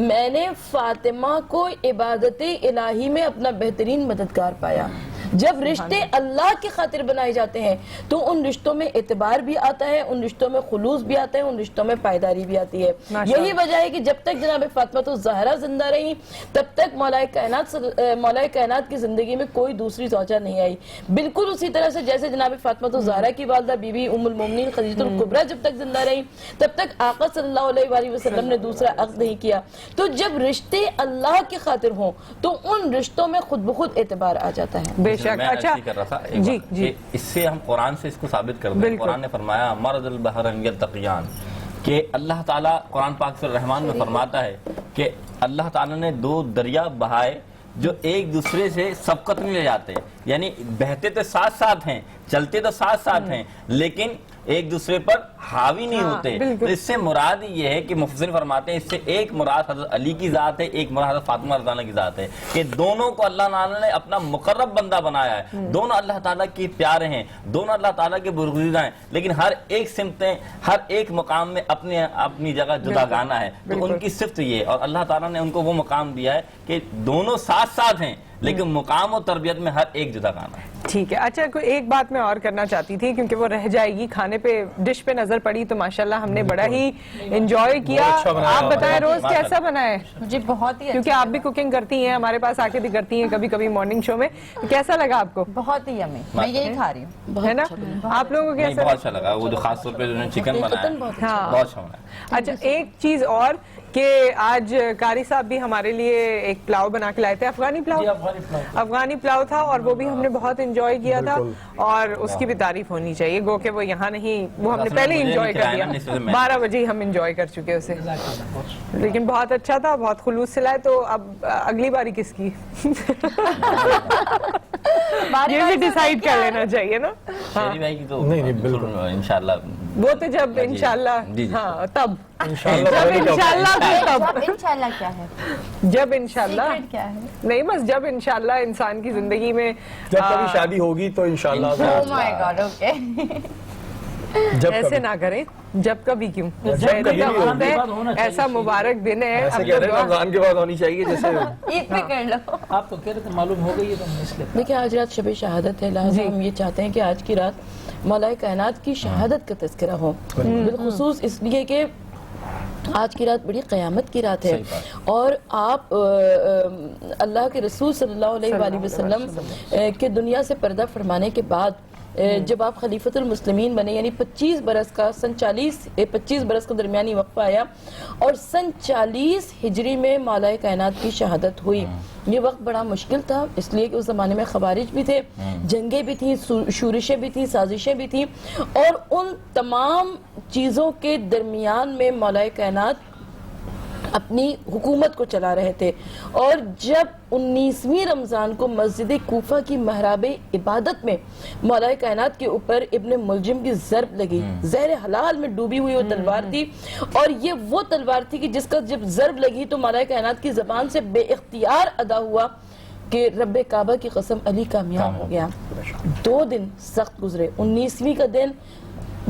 میں نے فاطمہ کو عبادت الہی میں اپنا بہترین مددگار پایا. جب رشتے اللہ کی خاطر بنائے جاتے ہیں تو ان رشتوں میں اعتبار بھی آتا ہے, ان رشتوں میں خلوص بھی آتا ہے, ان رشتوں میں پائیداری بھی آتی ہے. یہی وجہ ہے کہ جب تک جناب فاطمہ الزہرا زندہ رہی تب تک مولا کائنات کی زندگی میں کوئی دوسری زوجہ نہیں آئی. بالکل اسی طرح سے جیسے جناب فاطمہ الزہرا کی والدہ بی بی ام المومنین خدیجہ الکبریٰ جب تک زندہ رہی تب تک آقا صلی اللہ علیہ وآلہ وسلم نے دوسرا عقد نہیں کیا. تو جب رشتے اللہ کی خاطر ہوں تو ان رشتوں میں خود بخود اعتبار آ جاتا ہے. میں ایسی کر رہا تھا کہ اس سے ہم قرآن سے اس کو ثابت کر دیں. قرآن نے فرمایا مرج البحرین یلتقیان, کہ اللہ تعالیٰ قرآن پاک سے الرحمن میں فرماتا ہے کہ اللہ تعالیٰ نے دو دریا بہائے جو ایک دوسرے سے سبقت نہیں لے جاتے, یعنی بہتے تو ساتھ ساتھ ہیں, چلتے تو ساتھ ساتھ ہیں, لیکن ایک دوسرے پر حاوی نہیں ہوتے. تو اس سے مراد یہ ہے کہ مفسر فرماتے ہیں اس سے ایک مراد حضرت علی کی ذات ہے, ایک مراد حضرت فاطمہ رضی اللہ عنہا کی ذات ہے, کہ دونوں کو اللہ تعالیٰ نے اپنا مقرب بندہ بنایا ہے. دونوں اللہ تعالیٰ کی پیارے ہیں, دونوں اللہ تعالیٰ کے برگزیدہ ہیں, لیکن ہر ایک سمتیں ہر ایک مقام میں اپنی جگہ جدا گانا ہے. تو ان کی صفت یہ, اور اللہ تعالیٰ نے ان کو وہ مقام دیا ہے کہ دونوں ساتھ ساتھ ہیں لیکن مقام و تربیت میں ہر ایک جدا گانا ہے. ٹھیک ہے. اچھا ایک بات میں اور کرنا چاہتی تھی کیونکہ وہ رہ جائے گی, کھانے پہ ڈش پہ نظر پڑی تو ماشاءاللہ ہم نے بڑا ہی انجوائے کیا. آپ بتائیں روز کیسا بنا ہے؟ مجھے بہت ہی, کیونکہ آپ بھی کوکنگ کرتی ہیں, ہمارے پاس آ کے بھی کرتی ہیں کبھی کبھی مارننگ شو میں. کیسا لگا آپ کو؟ بہت ہی یمی, میں یہی کھا رہی ہوں, ہے نا. آپ لوگوں کو کیسا؟ بہت اچھا لگا, وہ جو خاص طور پہ جو چکن بنایا بہت اچھا بنا. اچھا ایک چیز اور کہ آج قاری صاحب بھی ہمارے لیے ایک پلاؤ بنا کے لائے تھے, افغانی پلاؤ تھا, اور وہ بھی ہم نے بہت انجوائے کیا تھا, اور اس کی بھی تعریف ہونی چاہیے. گو کہ وہ یہاں نہیں, وہ ہم نے پہلے انجوائے کر دیا, 12 بجے ہم انجوائے کر چکے اسے, لیکن بہت اچھا تھا, بہت خلوص سے لائے. تو اب اگلی باری کس کی یہ بھی ڈیسائیڈ کر لینا چاہیے نا. انشاءاللہ وہ تو جب انشاءاللہ, ہاں تب انشاءاللہ کیا ہے, جب انشاءاللہ کیا ہے نہیں, بس جب انشاءاللہ انسان کی زندگی میں جب کبھی شادی ہوگی تو انشاءاللہ. oh my god, okay. ایسے نہ کریں, جب کبھی کیوں, ایسا مبارک دن ہے, رمضان کے بعد ہونی چاہیے, جیسے عید پہ کر لو. آپ تو کہہ رہے تھے معلوم ہو گئی ہے تو اس لیے. دیکھیں آج رات شب شہادت ہے, لہٰذا ہم یہ چاہتے ہیں کہ آج کی رات مولا کائنات کی شہادت کا تذکرہ ہو, بالخصوص اس لیے کہ آج کی رات بڑی قیامت کی رات ہے, اور آپ اللہ کے رسول صلی اللہ علیہ وآلہ وسلم کے دنیا سے پردہ فرمانے کے بعد جب آپ خلیفۃ المسلمین بنے, یعنی 25 برس کا درمیانی وقفہ آیا, اور سن 40 ہجری میں مولا کائنات کی شہادت ہوئی. یہ وقت بڑا مشکل تھا, اس لیے کہ اس زمانے میں خوارج بھی تھے, جنگیں بھی تھیں, شورشیں بھی تھیں, سازشیں بھی تھیں, اور ان تمام چیزوں کے درمیان میں مولا کائنات اپنی حکومت کو چلا رہے تھے. اور جب 19ویں رمضان کو مسجد کوفہ کی محراب عبادت میں مولا کائنات کے اوپر ابن ملجم کی ضرب لگی, زہر حلال میں ڈوبی ہوئی وہ تلوار تھی, اور یہ وہ تلوار تھی کہ جس کا جب ضرب لگی تو مولا کائنات کی زبان سے بے اختیار ادا ہوا کہ رب کعبہ کی قسم علی کامیاب ہو گیا. 2 دن سخت گزرے, 19ویں کا دن,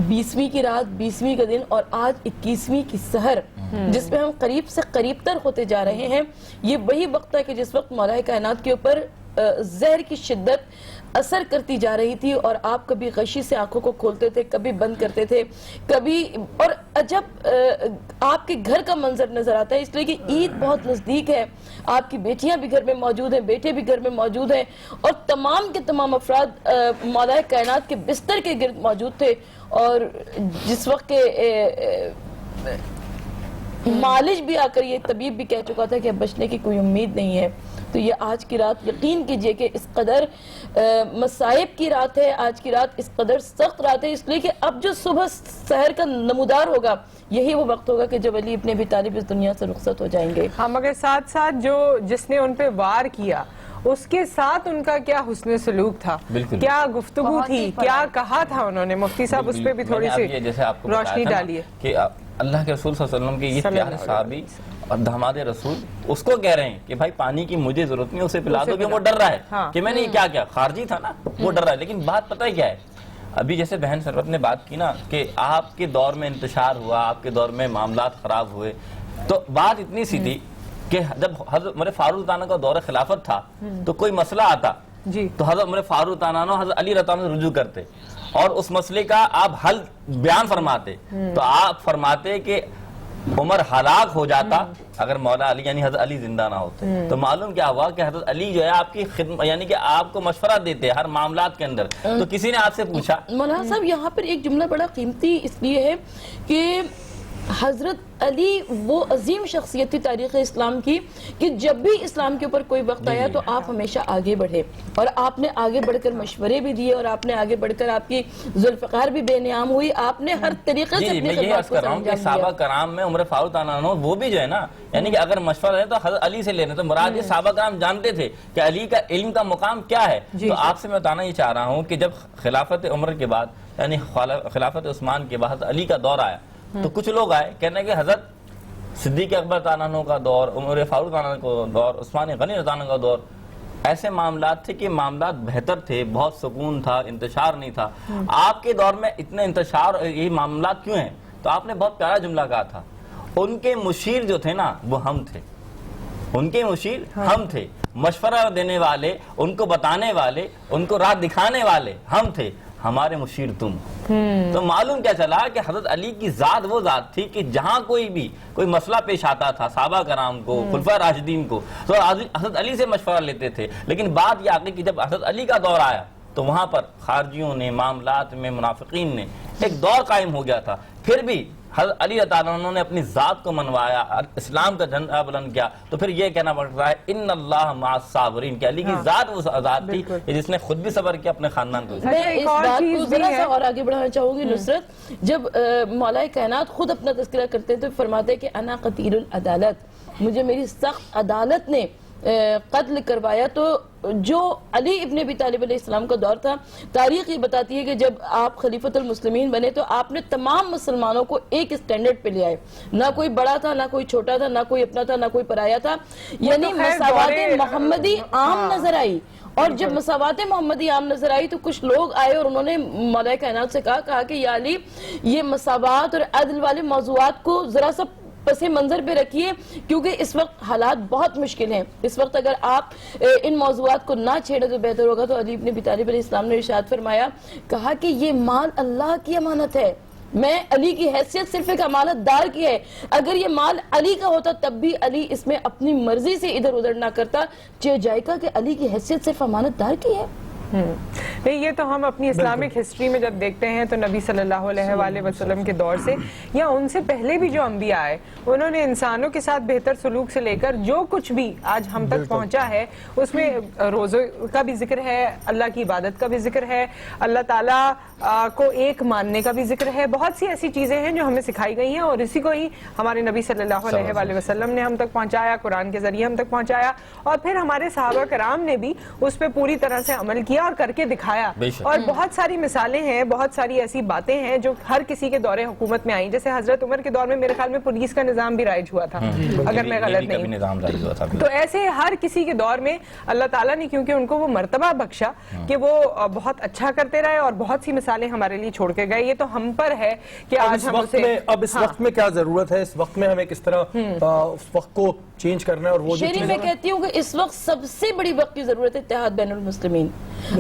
20ویں کی رات, 20ویں کا دن, اور آج 21ویں کی سحر, جس میں ہم قریب سے قریب تر ہوتے جا رہے ہیں. یہ وہی وقت ہے کہ جس وقت مولا کائنات کے اوپر زہر کی شدت اثر کرتی جا رہی تھی, اور آپ کبھی غشی سے آنکھوں کو کھولتے تھے, کبھی بند کرتے تھے, کبھی, اور عجب آپ کے گھر کا منظر نظر آتا ہے, اس لیے کہ عید بہت نزدیک ہے, آپ کی بیٹیاں بھی گھر میں موجود ہیں, بیٹے بھی گھر میں موجود ہیں, اور تمام کے تمام افراد مولا کائنات کے بستر کے گرد موجود تھے. اور جس وقت کے مالج بھی آ کر یہ طبیب بھی کہہ چکا تھا کہ اب بچنے کی کوئی امید نہیں ہے, تو یہ آج کی رات یقین کیجئے کہ اس قدر مصائب کی رات ہے، آج کی رات اس قدر سخت رات ہے، اس لیے کہ اب جو صبح سحر کا نمودار ہوگا یہی وہ وقت ہوگا کہ جب علی ابن ابی طالب اس دنیا سے رخصت ہو جائیں گے. ہاں مگر ساتھ ساتھ جس نے ان پہ وار کیا اس کے ساتھ ان کا کیا حسن سلوک تھا، کیا گفتگو تھی، کیا کہا تھا انہوں نے. مفتی صاحب اس پہ بھی تھوڑی سی روشنی ڈالیے کہ اللہ کے رسول صلی اللہ علیہ وسلم کے یہ پیارے صحابی اور داماد رسول اس کو کہہ رہے ہیں کہ بھائی پانی کی مجھے ضرورت نہیں، اسے پلا دو، کہ وہ ڈر رہا ہے کہ میں نے کیا کیا، خارجی تھا نا وہ ڈر رہا ہے. لیکن بات پتہ ہے کیا ہے، ابھی جیسے بہن سرورت نے بات کی نا کہ آپ کے دور میں انتشار ہوا، آپ کے دور میں معاملات خراب ہوئے، تو بات اتنی سی تھی کہ جب حضرت عمر فاروق عنہ کا دور خلافت تھا تو کوئی مسئلہ آتا تو حضرت عمر فاروق عنہ حضرت علی رضی اللہ عنہ سے رجوع کرتے اور اس مسئلے کا آپ حل بیان فرماتے. تو آپ فرماتے کہ عمر ہلاک ہو جاتا اگر مولا علی یعنی حضرت علی زندہ نہ ہوتے. تو معلوم کیا ہوا کہ حضرت علی جو ہے آپ کی خدمت یعنی کہ آپ کو مشورہ دیتے ہر معاملات کے اندر. تو کسی نے آپ سے پوچھا مولانا صاحب یہاں پر ایک جملہ بڑا قیمتی اس لیے ہے کہ حضرت علی وہ عظیم شخصیت تھی تاریخ اسلام کی کہ جب بھی اسلام کے اوپر کوئی وقت آیا تو آپ ہمیشہ آگے بڑھے اور آپ نے آگے بڑھ کر مشورے بھی دیے اور آپ نے آگے بڑھ کر آپ کی ذوالفقار بھی بے نیام ہوئی، آپ نے ہر طریقے سے اپنی خدمات کو سر انجام دیا. صحابہ کرام میں عمر فاروق عنہ وہ بھی جو ہے نا یعنی کہ اگر مشورہ ہے تو حضرت علی سے لینے. تو مراد یہ صحابہ کرام جانتے تھے کہ علی کا علم کا مقام کیا ہے. تو آپ سے میں بتانا یہ چاہ رہا ہوں کہ جب خلافت عمر کے بعد یعنی خلافت عثمان کے بعد علی کا دور آیا تو کچھ لوگ آئے کہنے کہ حضرت صدیق اکبر رضی اللہ عنہ کا دور، عمر فاروق عنہ کا دور، عثمان غنی رضی اللہ عنہ کا دور ایسے معاملات تھے کہ معاملات بہتر تھے، بہت سکون تھا، انتشار نہیں تھا. آپ کے دور میں اتنے انتشار اور یہ معاملات کیوں ہیں؟ تو آپ نے بہت پیارا جملہ کہا تھا، ان کے مشیر جو تھے نا وہ ہم تھے، ان کے مشیر ہم تھے، مشورہ دینے والے، ان کو بتانے والے، ان کو راہ دکھانے والے ہم تھے، ہمارے مشیر تم. تو معلوم کیا چلا کہ حضرت علی کی ذات وہ ذات تھی کہ جہاں کوئی مسئلہ پیش آتا تھا صحابہ کرام کو، خلفائے راشدین کو، تو حضرت علی سے مشورہ لیتے تھے. لیکن بات یہ آگئی کہ جب حضرت علی کا دور آیا تو وہاں پر خارجیوں نے، معاملات میں منافقین نے ایک دور قائم ہو گیا تھا. پھر بھی حضرت علی رضی اللہ عنہ نے اپنی ذات کو منوایا، اسلام کا جھنڈا بلند کیا. تو پھر یہ کہنا پڑتا ہے ان اللہ مع الصابرین کہ علی کی ذات وہ ذات تھی جس نے خود بھی صبر کیا، اپنے خاندان کو. میں اس بات کو ذرا سا اور آگے بڑھانا چاہوں گی نصرت. جب مولا کائنات خود اپنا تذکرہ کرتے ہیں تو فرماتے ہیں کہ انا قتیل العدالت، مجھے میری سخت عدالت نے قتل کروایا. تو جو علی ابن ابی طالب علیہ السلام کا دور تھا، تاریخ یہ بتاتی ہے کہ جب آپ خلیفۃ المسلمین بنے تو آپ نے تمام مسلمانوں کو ایک اسٹینڈرڈ پہ لے آئے، نہ کوئی بڑا تھا، نہ کوئی چھوٹا تھا، نہ کوئی اپنا تھا، نہ کوئی پرایا تھا، یعنی مساوات محمدی عام نظر آئی. اور جب مساوات محمدی عام نظر آئی تو کچھ لوگ آئے اور انہوں نے مولا کائنات سے کہا کہ یا علی یہ مساوات اور عدل والے موضوعات کو ذرا سا پس منظر پہ رکھیے کیونکہ اس وقت حالات بہت مشکل ہیں. اس وقت اگر آپ ان موضوعات کو نہ چھیڑے تو بہتر ہوگا. تو علی ابن ابی طالب علیہ السلام نے ارشاد فرمایا، کہا کہ یہ مال اللہ کی امانت ہے، میں علی کی حیثیت صرف ایک امانت دار کی ہے. اگر یہ مال علی کا ہوتا تب بھی علی اس میں اپنی مرضی سے ادھر ادھر نہ کرتا. جائے گا کہ علی کی حیثیت صرف امانت دار کی ہے. نہیں، یہ تو ہم اپنی اسلامک ہسٹری میں جب دیکھتے ہیں تو نبی صلی اللہ علیہ وآلہ وسلم کے دور سے یا ان سے پہلے بھی جو انبیاء آئے انہوں نے انسانوں کے ساتھ بہتر سلوک سے لے کر جو کچھ بھی آج ہم تک پہنچا ہے اس میں روزے کا بھی ذکر ہے، اللہ کی عبادت کا بھی ذکر ہے، اللہ تعالیٰ کو ایک ماننے کا بھی ذکر ہے. بہت سی ایسی چیزیں ہیں جو ہمیں سکھائی گئی ہیں اور اسی کو ہی ہمارے نبی صلی اللہ علیہ وآلہ وسلم نے ہم تک پہنچایا، قرآن کے ذریعے ہم تک پہنچایا اور پھر ہمارے صحابہ کرام نے بھی اس پہ پوری طرح سے عمل کیا اور کر کے دکھایا. اور بہت ساری مثالیں ہیں، بہت ساری ایسی باتیں ہیں جو ہر کسی کے دور حکومت میں آئیں. جیسے حضرت عمر کے دور میں میرے خیال میں پولیس کا نظام بھی رائج ہوا تھا اگر میں غلط نہیں. تو ایسے ہر کسی کے دور میں اللہ تعالیٰ نے کیونکہ ان کو وہ مرتبہ بخشا کہ وہ بہت اچھا کرتے رہے اور بہت سی مثالیں ہمارے لیے چھوڑ کے گئے. یہ تو ہم پر ہے کہ آج ہم اسے اب اس وقت میں کیا ضرورت ہے، اس وقت میں ہمیں کس طرح اس وقت کو چینج کرنا ہے. اور وہ میں کہتی ہوں کہ اس وقت سب سے بڑی وقت کی ضرورت ہے اتحاد بین المسلمین.